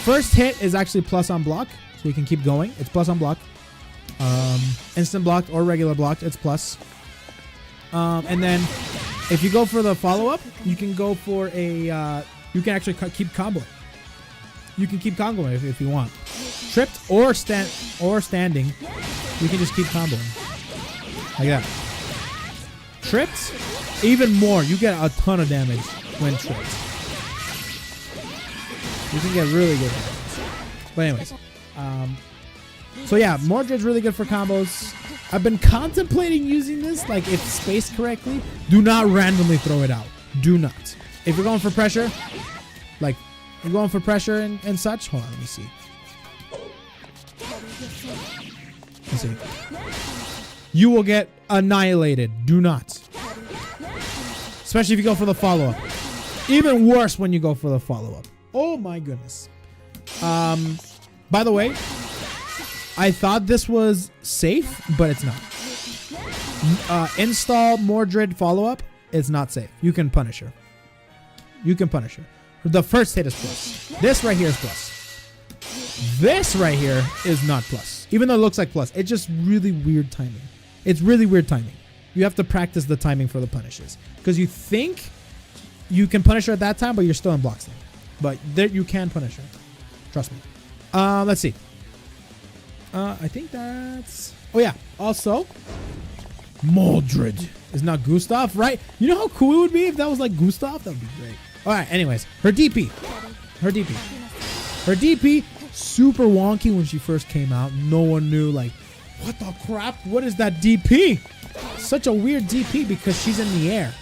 First hit is actually plus on block, so you can keep going. It's plus on block. Instant blocked or regular blocked, it's plus. And then if you go for the follow-up, you can go for a. You can actually keep comboing. You can keep comboing if you want. Tripped or standing, you can just keep comboing like that. Tripped, even more. You get a ton of damage when tripped. You can get really good damage. But anyways, so yeah, Mordred's really good for combos. I've been contemplating using this, like, if spaced correctly. Do not randomly throw it out. Do not. If you're going for pressure, like, You're going for pressure and such. Hold on, let me see. Let's see. You will get annihilated. Do not. Especially if you go for the follow-up. Even worse when you go for the follow-up. Oh my goodness. By the way, I thought this was safe, but it's not. Install Mordred follow-up is not safe. You can punish her. You can punish her. The first hit is plus. This right here is plus. This right here is not plus. Even though it looks like plus. It's just really weird timing. It's really weird timing. You have to practice the timing for the punishes. Because you think you can punish her at that time, but you're still in block state. But there, you can punish her. Trust me. Let's see. I think that's... Oh, yeah. Also, Mordred is not Gustav, right? You know how cool it would be if that was like Gustav? That would be great. All right, anyways. Her DP. Her DP, super wonky when she first came out. No one knew, like, what the crap? What is that DP? Such a weird DP because she's in the air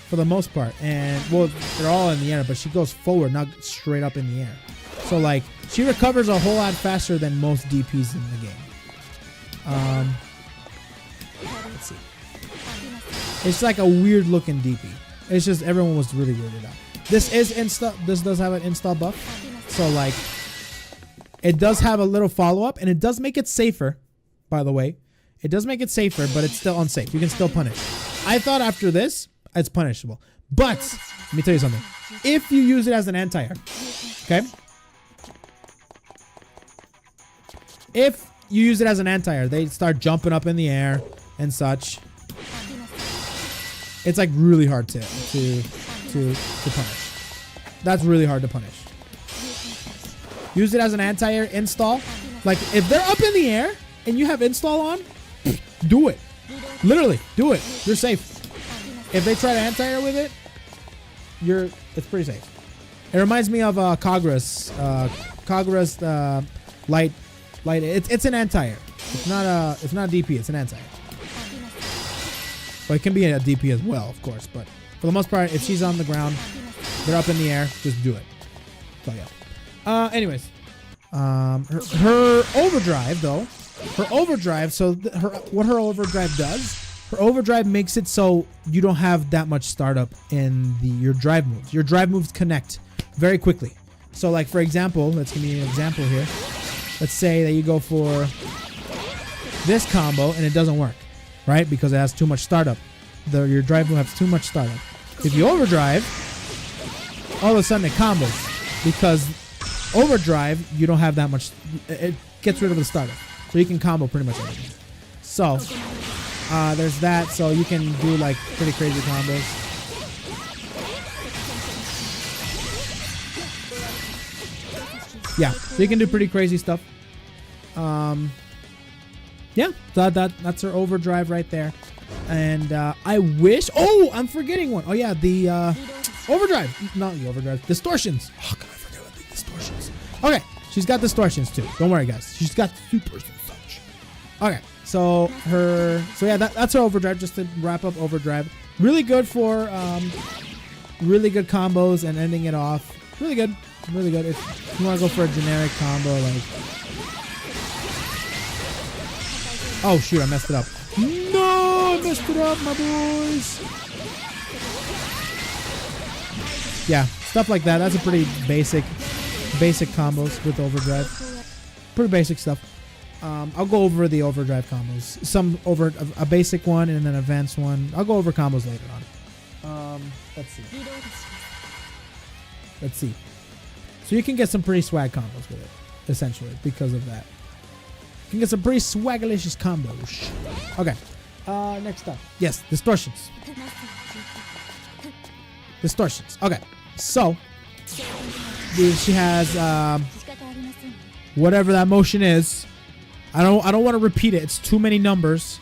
for the most part. And, well, they're all in the air, but she goes forward, not straight up in the air. So, like, she recovers a whole lot faster than most DPs in the game. Let's see. It's like a weird looking DP. It's just everyone was really weirded out. This does have an install buff. So, like, it does have a little follow-up, and it does make it safer, by the way. It does make it safer, but it's still unsafe. You can still punish. I thought after this, it's punishable. But, let me tell you something. If you use it as an anti-air, okay? If you use it as an anti-air, they start jumping up in the air and such. It's like really hard to punish. That's really hard to punish. Use it as an anti-air install. Like if they're up in the air and you have install on, do it. Literally, do it. You're safe. If they try to anti-air with it, it's pretty safe. It reminds me of Kagra's light. It's an anti-air. It's not a DP. It's an anti-air. But it can be a DP as well, of course. But for the most part, if she's on the ground, they're up in the air, just do it. So yeah. Anyways, her overdrive though, So what her overdrive does, her overdrive makes it so you don't have that much startup in your drive moves. Your drive moves connect very quickly. So like for example, let's give me an example here. Let's say that you go for this combo and it doesn't work, right? Because it has too much startup. Your drive move has too much startup. If you overdrive, all of a sudden it combos. Because overdrive, you don't have that much. It gets rid of the startup. So you can combo pretty much everything. So, there's that. So you can do like pretty crazy combos. Yeah, so you can do pretty crazy stuff. Yeah, that's her overdrive right there. And I wish... Oh, I'm forgetting one. Oh, yeah, the overdrive. Not the overdrive. Distortions. Oh, God, I forget about the distortions. Okay, she's got distortions, too. Don't worry, guys. She's got supers and such. Okay, so yeah, that's her overdrive. Just to wrap up overdrive. Really good for... really good combos and ending it off. Really good. Really good. If you want to go for a generic combo, like... Oh, shoot, I messed it up. No, I messed it up, my boys. Yeah, stuff like that. That's a pretty basic combos with overdrive. Pretty basic stuff. I'll go over the overdrive combos. Some over a basic one and then an advanced one. I'll go over combos later on. Let's see. So you can get some pretty swag combos with it, essentially, because of that. You can get some pretty swagalicious combos. Okay. Next up. Yes, distortions. Distortions. Okay. So she has whatever that motion is. I don't want to repeat it. It's too many numbers,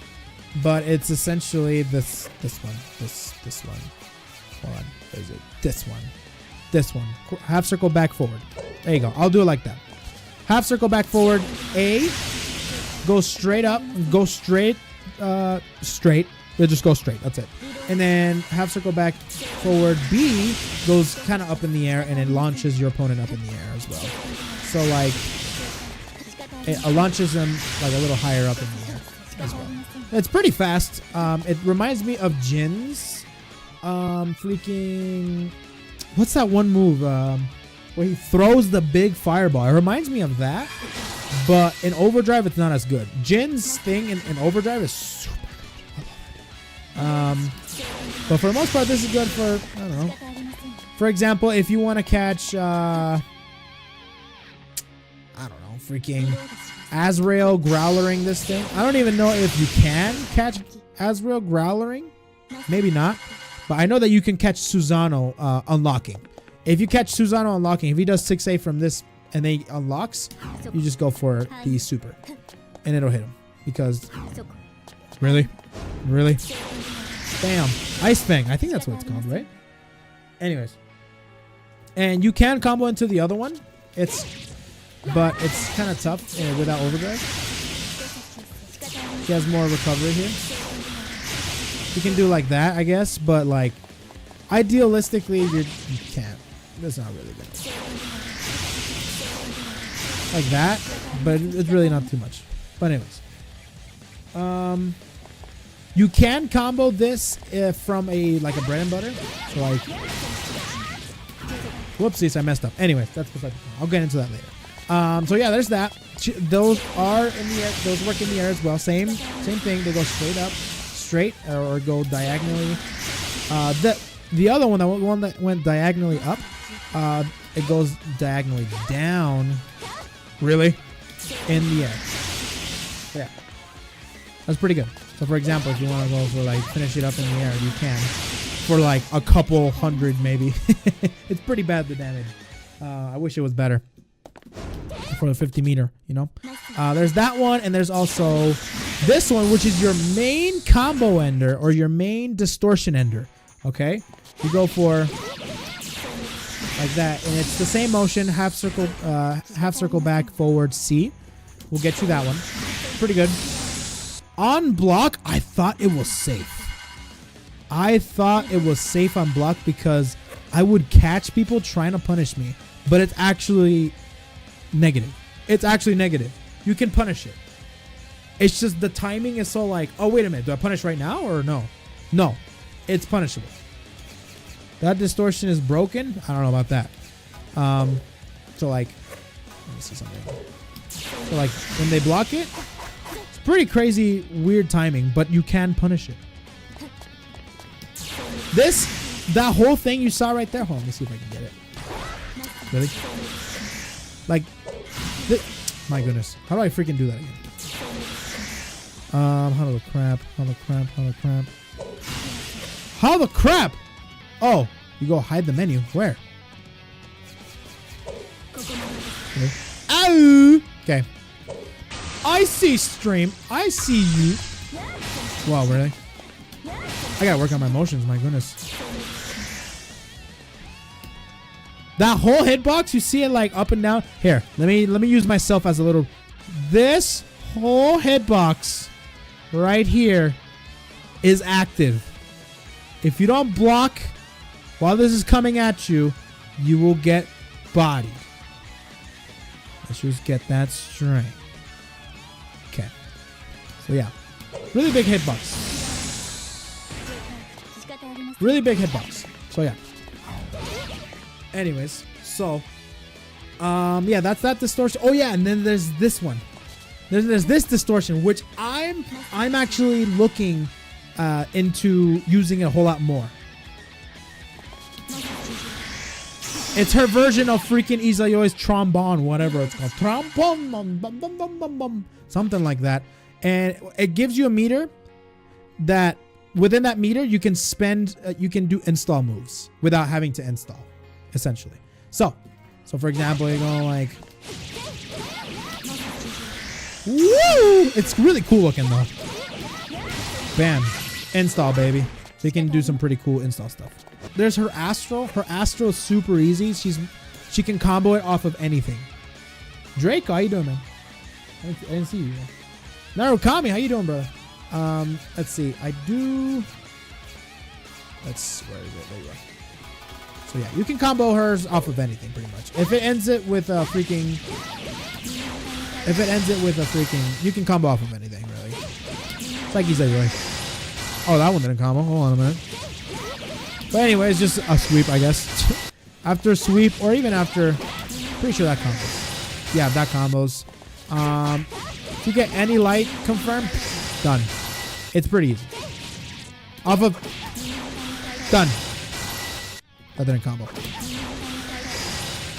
but it's essentially this one. This one. Hold on. Where is it? This one. This one. Half circle back forward. There you go. I'll do it like that. Half circle back forward. A. Go straight up. Go straight. Straight. They'll just go straight. That's it. And then half circle back forward B goes kind of up in the air, and it launches your opponent up in the air as well. So like it launches them like a little higher up in the air as well. It's pretty fast. It reminds me of Jin's freaking, what's that one move where he throws the big fireball? It reminds me of that, but in Overdrive it's not as good. Jin's thing in Overdrive is super good. But for the most part, this is good for, I don't know, for example, if you want to catch I don't know, freaking Azrael growlering this thing. I don't even know if you can catch Azrael growlering. Maybe not. But I know that you can catch Susano unlocking. If you catch Susano unlocking, if he does 6A from this and then he unlocks, you just go for the super. And it'll hit him. Because... Really? Really? Bam. Ice Fang. I think that's what it's called, right? Anyways. And you can combo into the other one. But it's kind of tough without Overdrive. He has more recovery here. You can do like that, I guess, but like idealistically, you can't. That's not really good. Like that, but it's really not too much. But anyways, you can combo this from like a bread and butter. So like, whoopsies, I messed up. Anyways, that's beside the point. I'll get into that later. So yeah, there's that. Those are in the air. Those work in the air as well. Same thing. They go straight up, straight, or go diagonally. The other one, the one that went diagonally up, it goes diagonally down. Really, in the air. Yeah, that's pretty good. So for example, if you want to go for like finish it up in the air, you can. For like a couple hundred maybe. It's pretty bad, the damage. I wish it was better. For the 50 meter, you know. There's that one, and there's also this one, which is your main combo ender or your main distortion ender. Okay, you go for like that, and it's the same motion, half circle back forward C. We'll get you that one. Pretty good. On block, I thought it was safe. I thought it was safe on block because I would catch people trying to punish me, but it's actually negative. It's actually negative. You can punish it. It's just the timing is so like, oh, wait a minute. Do I punish right now or no? No. It's punishable. That distortion is broken. I don't know about that. So like, let me see something. So like when they block it, it's pretty crazy, weird timing, but you can punish it. That whole thing you saw right there. Hold on, let me see if I can get it. Really? Like, my goodness. How do I freaking do that again? How the crap? Oh, you go hide the menu. Where? Okay. Ow! Okay. I see stream. I see you. Wow, really? I gotta work on my motions, my goodness. That whole hitbox, you see it like up and down. Here, let me use myself as a little. This whole hitbox right here is active. If you don't block while this is coming at you, you will get bodied. Let's just get that straight. Okay. So yeah, really big hitbox. Really big hitbox. So yeah. Anyways, so yeah, that's that distortion. Oh yeah, and then there's this one. There's this distortion, which I'm actually looking into using it a whole lot more. It's her version of freaking Izayo's trombone, whatever it's called. Trombone, bum, bum, bum, bum, bum, bum, something like that. And it gives you a meter that within that meter you can spend, you can do install moves without having to install, essentially. So for example, you go like, woo! It's really cool looking though. Bam, install, baby. So you can do some pretty cool install stuff. There's her Astro. Her Astro is super easy. She can combo it off of anything. Drake, how you doing, man? I didn't see you. Narukami, how you doing, brother? Let's see. I do. Where is it? There you go. So yeah, you can combo hers off of anything pretty much. If it ends it with a freaking, you can combo off of anything really. It's like he's like, oh, that one didn't combo. Hold on a minute. But anyways, just a sweep, I guess. After a sweep, or even after, pretty sure that combos. Yeah, that combos. If you get any light confirmed, done. It's pretty easy. Off of, done. That didn't combo.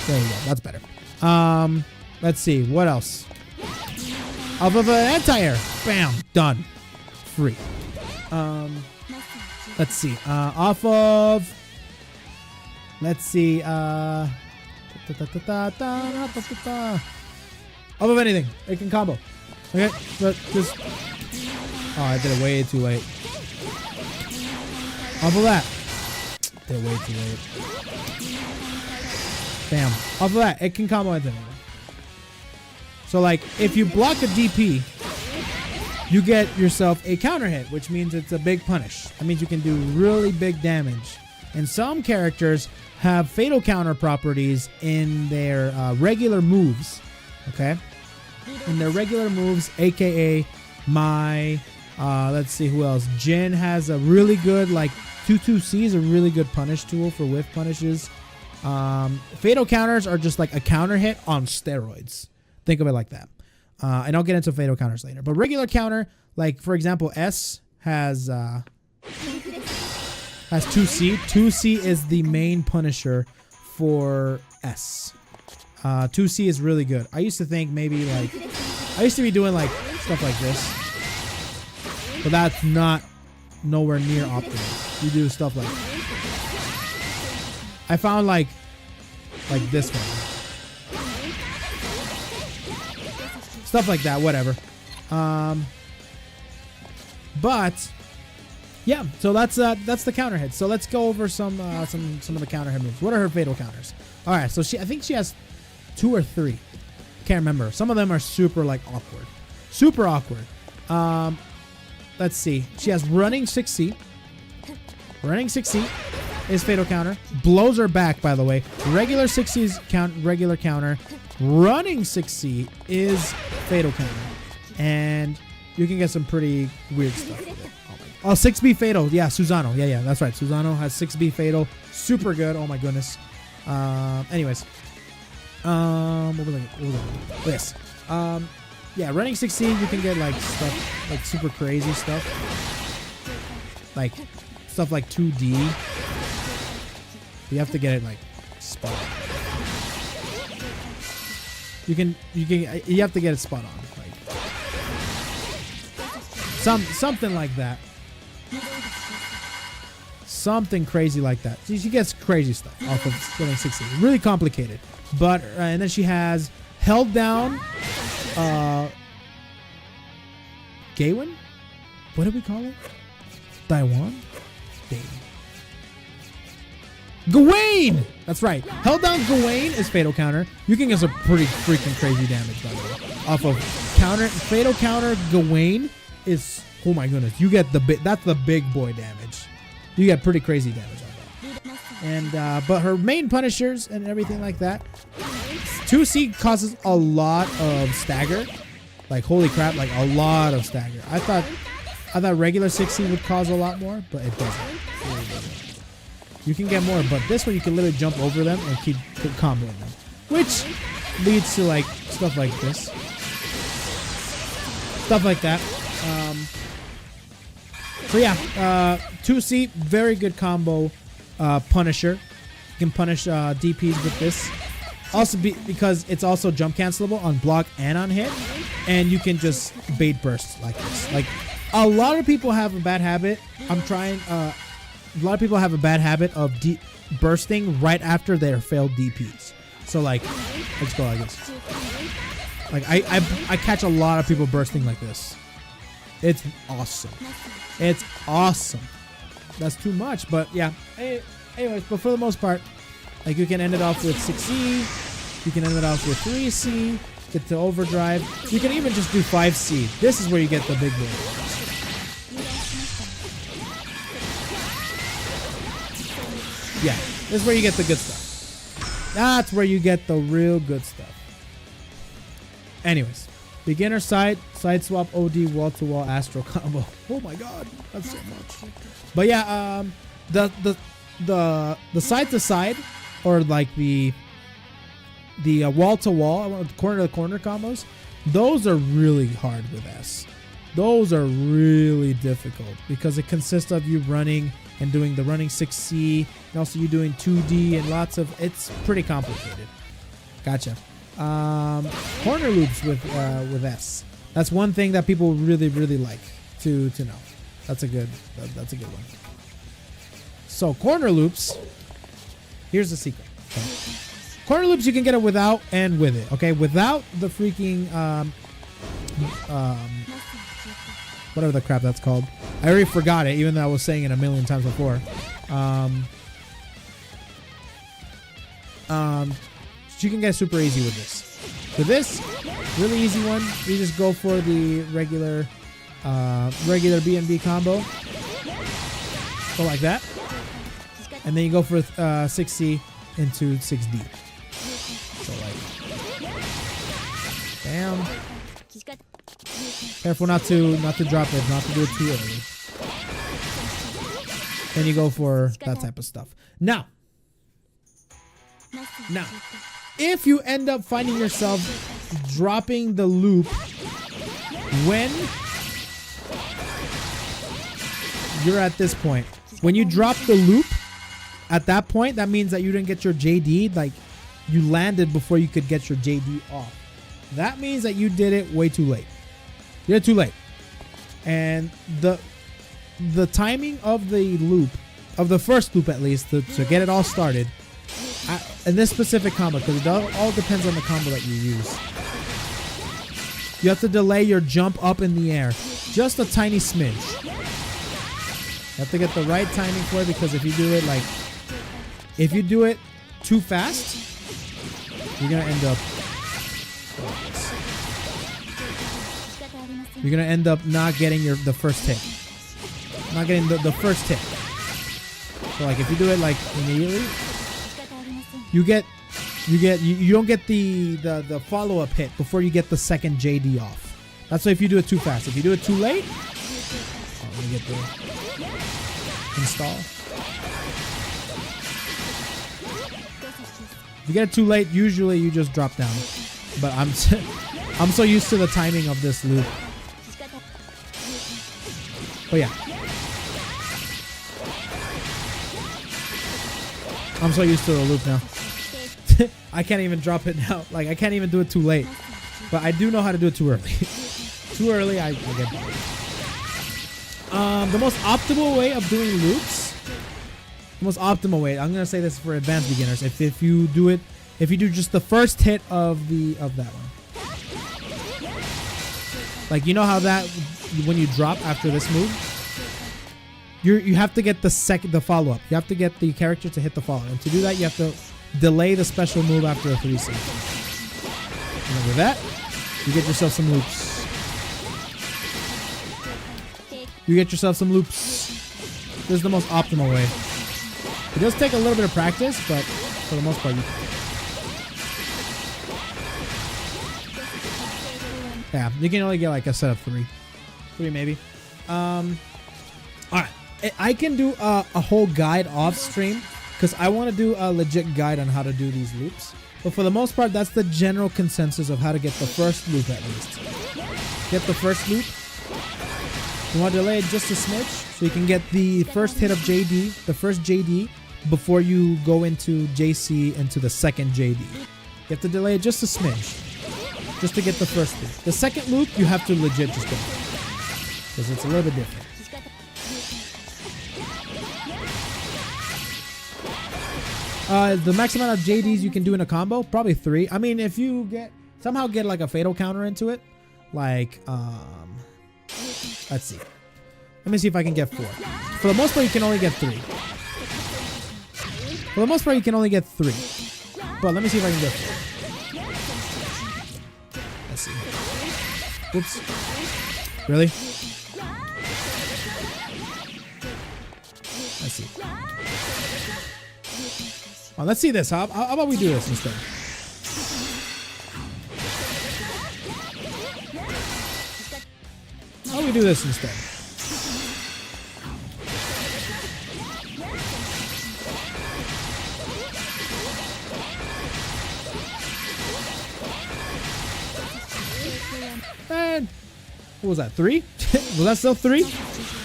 There you go. That's better. Let's see. What else? Off of an anti-air. Bam. Done. Free. Let's see. Off of... Let's see. Off of anything. It can combo. Okay. But just... Oh, I did it way too late. Off of that. Did it way too late. Bam. Off of that. It can combo anything. So, like, if you block a DP, you get yourself a counter hit, which means it's a big punish. That means you can do really big damage. And some characters have fatal counter properties in their regular moves. Okay? In their regular moves, aka my, let's see who else. Jin has a really good, like, 2-2-C is a really good punish tool for whiff punishes. Fatal counters are just like a counter hit on steroids. Think of it like that. And I'll get into fatal counters later. But regular counter, like for example, S has 2C. 2C is the main punisher for S. 2C is really good. I used to think maybe like, I used to be doing like stuff like this. But that's not nowhere near optimal. You do stuff like, I found like this one. Stuff like that, whatever. But yeah, so that's the counter hit. So let's go over some of the counter hit moves. What are her fatal counters? All right, so I think she has 2 or 3. Can't remember. Some of them are super like awkward, super awkward. Let's see. She has running 6C. Running 6C is fatal counter. Blows her back, by the way. Regular 6C is regular counter. Running 6C is fatal counter. And you can get some pretty weird stuff with it. Oh, 6B fatal. Yeah, Susano. Yeah, that's right. Susano has 6B fatal. Super good. Oh my goodness. Anyways. What was I? This. Yeah, running 6C, you can get like stuff, like super crazy stuff. Like stuff like 2D. You have to get it like spot on. You have to get it spot on. Like something like that. Something crazy like that. She gets crazy stuff off of running 6C. Really complicated. But and then she has held down Gawain? What did we call it? Daiwan? Gawain! That's right. Held down Gawain is fatal counter. You can get some pretty freaking crazy damage, by the way. Off of counter, fatal counter Gawain is, oh my goodness. You get that's the big boy damage. You get pretty crazy damage on that. And, but her main punishers and everything like that, 2C causes a lot of stagger. Like, holy crap, like a lot of stagger. I thought regular 6C would cause a lot more, but it doesn't. It really doesn't. You can get more, but this one you can literally jump over them and keep comboing them. Which leads to like stuff like this. Stuff like that. So yeah, 2C, very good combo punisher. You can punish DPs with this. Also because it's also jump cancelable on block and on hit. And you can just bait burst like this. Like, a lot of people have a bad habit. A lot of people have a bad habit of bursting right after their failed DPs. So like, let's go like this. Like I catch a lot of people bursting like this. It's awesome. It's awesome. That's too much, but yeah. Anyways, but for the most part, like you can end it off with 6C. You can end it off with 3C. Get to overdrive. You can even just do 5C. This is where you get the big boy. Yeah, this is where you get the good stuff. That's where you get the real good stuff. Anyways, beginner side swap OD wall to wall astro combo. Oh my god, that's so much. But yeah, the side to side, or like the wall to wall, corner to corner combos, those are really hard with S. Those are really difficult because it consists of you running and doing the running 6C, and also you doing 2D and lots of, it's pretty complicated. Gotcha. Corner loops with S. That's one thing that people really like to know. That's a good one. So corner loops, here's the secret. Okay. Corner loops you can get it without and with it. Okay, without the freaking whatever the crap that's called. I already forgot it, even though I was saying it a million times before. You can get super easy with this. With this, really easy one, you just go for the regular B&B combo. Go like that. And then you go for 6C into 6D. So like, bam. Careful not to drop it, not to do it too early. Then you go for that type of stuff. Now, if you end up finding yourself dropping the loop when you're at this point, when you drop the loop at that point, that means that you didn't get your JD, like you landed before you could get your JD off. That means that you did it way too late. You did it too late. And the timing of the loop, of the first loop at least, to get it all started, in this specific combo, because it all depends on the combo that you use. You have to delay your jump up in the air just a tiny smidge. You have to get the right timing for it, because if you do it too fast, you're gonna end up not getting the first hit. Not getting the first hit. So like if you do it like immediately, you don't get the follow-up hit before you get the second JD off. That's why if you do it too fast. If you do it too late, let me get the install. If you get it too late, usually you just drop down. But I'm so used to the timing of this loop. But yeah. I'm so used to the loop now. I can't even drop it now. Like, I can't even do it too late. But I do know how to do it too early. Too early, I get bored. The most optimal way of doing loops, I'm going to say this for advanced beginners. If you do just the first hit of that one. Like, you know how that, when you drop after this move, you have to get the follow-up. You have to get the character to hit the follow-up. And to do that, you have to delay the special move after a 3C. And then with that, you get yourself some loops. This is the most optimal way. It does take a little bit of practice, but for the most part, you can. Yeah, you can only get like a set of three maybe. All right, I can do a whole guide off stream because I want to do a legit guide on how to do these loops. But for the most part, that's the general consensus of how to get the first loop at least. Get the first loop. You want to delay it just a smidge so you can get the first hit of JD, the first JD, before you go into JC into the second JD. You have to delay it just a smidge, just to get the first loop. The second loop, you have to legit just go, because it's a little bit different. The max amount of JDs you can do in a combo, probably 3. I mean, if you somehow get like a fatal counter into it, like, let's see. Let me see if I can get 4. For the most part, you can only get 3. But let me see if I can get 4. Let's see. Whoops. Really? Let's see. Oh, let's see this. How about we do this instead? How about we do this instead? And what was that? 3? Was that still 3?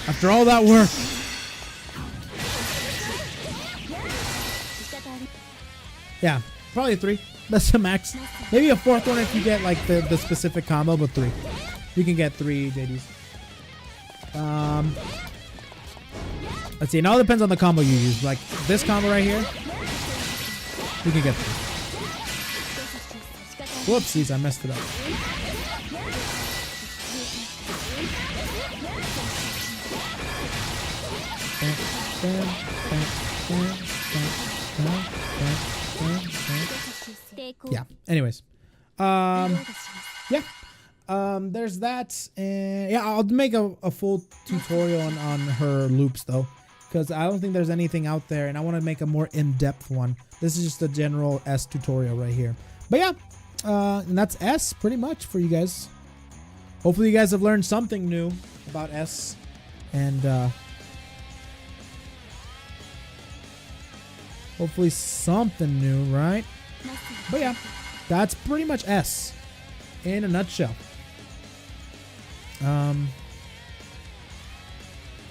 After all that work. Yeah, probably 3. That's the max. Maybe a 4th one if you get like the specific combo, but 3. You can get 3 JDs. Let's see. It all depends on the combo you use. Like this combo right here, you can get 3. Whoopsies, I messed it up. Yeah. Anyways, yeah. There's that, and yeah, I'll make a full tutorial on her loops though, because I don't think there's anything out there, and I want to make a more in-depth one. This is just a general S tutorial right here. But yeah, and that's S pretty much for you guys. Hopefully, you guys have learned something new about S, and hopefully something new, right? But yeah, that's pretty much S in a nutshell.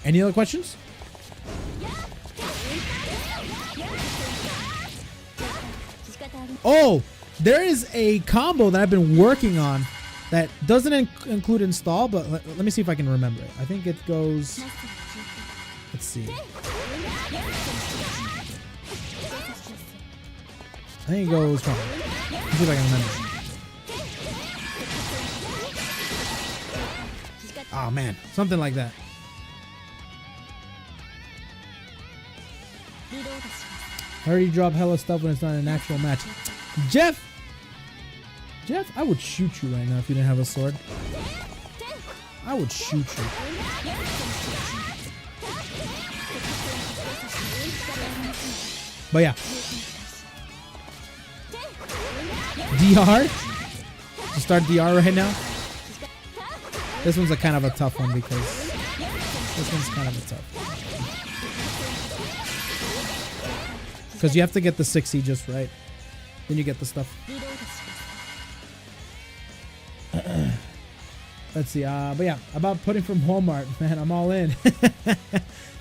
Any other questions? Oh, there is a combo that I've been working on that doesn't include install, but let me see if I can remember it. I think it goes, let's see. I think it goes, let's see if I can remember. Oh man, something like that. I already dropped hella stuff when it's not an actual match. Jeff, I would shoot you right now if you didn't have a sword. I would shoot you. But yeah. DR? To start DR right now? This one's a kind of a tough one because this one's kind of a tough one. Because you have to get the 6E just right. Then you get the stuff. Let's see. But yeah, about pudding from Walmart, man, I'm all in.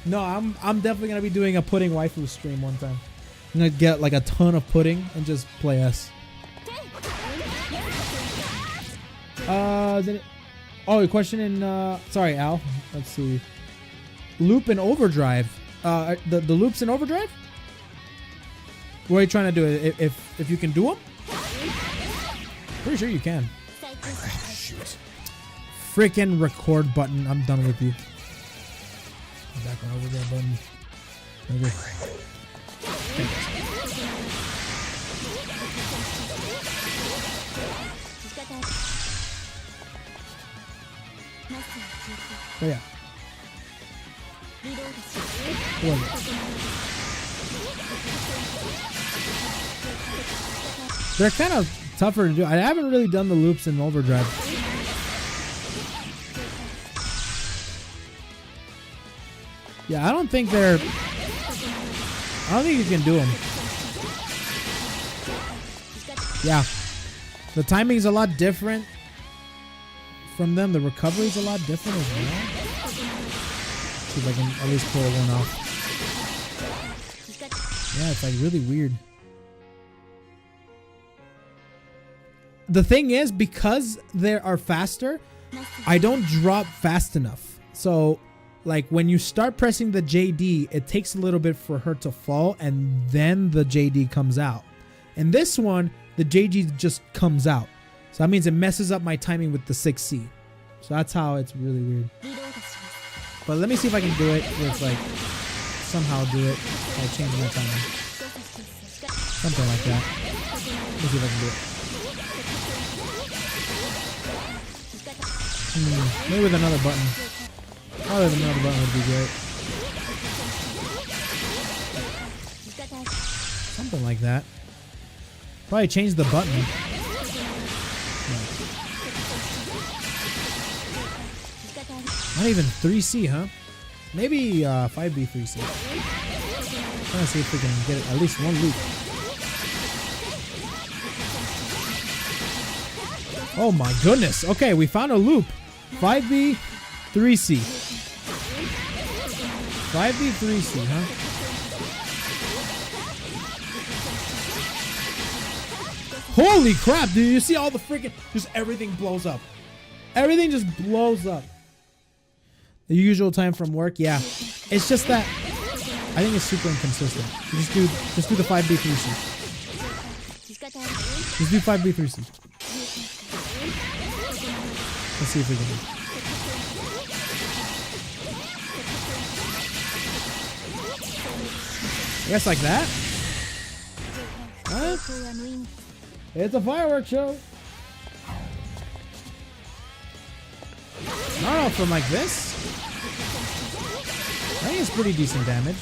No, I'm definitely gonna be doing a pudding waifu stream one time. I'm gonna get like a ton of pudding and just play S. Oh, a question in sorry, Al. Let's see. Loop and Overdrive. The loops in Overdrive? What are you trying to do? If you can do them? Pretty sure you can. Oh, shoot. Freaking record button. I'm done with you. Back on Overdrive button. Okay. Oh yeah. They're kind of tougher to do. I haven't really done the loops in Overdrive. Yeah, I don't think you can do them. Yeah. The timing is a lot different from them. The recovery is a lot different as well. See if I can at least pull one off. Yeah, it's like really weird. The thing is, because they are faster, I don't drop fast enough. So, like when you start pressing the JD, it takes a little bit for her to fall, and then the JD comes out. And this one, the JD just comes out. So that means it messes up my timing with the 6C. So that's how it's really weird. But let me see if I can do it with like, somehow do it by changing my timing. Something like that. Let's see if I can do it. Maybe with another button. Probably with another button would be great. Something like that. Probably change the button. Not even 3C, huh? Maybe 5B 3C. Trying to see if we can get at least one loop. Oh my goodness. Okay, we found a loop. 5B 3C. 5B 3C, huh? Holy crap, dude. You see all the freaking... Just everything blows up. Everything just blows up. The usual time from work, yeah. It's just that... I think it's super inconsistent. You just do the 5B 3C. Just do 5B 3C. Let's see if we can do it. I guess like that. Huh? It's a fireworks show. I don't know, from like this. I think it's pretty decent damage.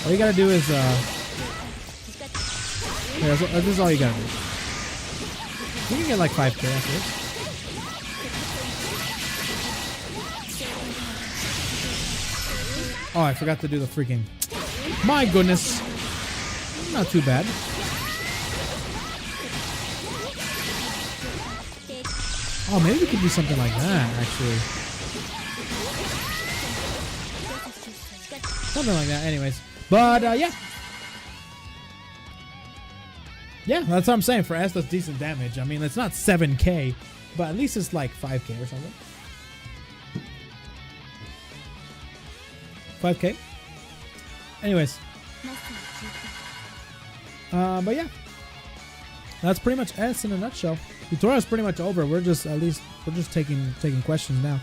All you gotta do is yeah, this is all you gotta do. You can get like 5K after this. Oh, I forgot to do the freaking... My goodness. Not too bad. Oh, maybe we could do something like that, actually. Something like that, anyways. But, yeah. Yeah, that's what I'm saying. For S, that's decent damage. I mean, it's not 7K, but at least it's like 5K or something. 5K. Anyways. But yeah. That's pretty much S in a nutshell. Tutorial is pretty much over. We're just taking questions now.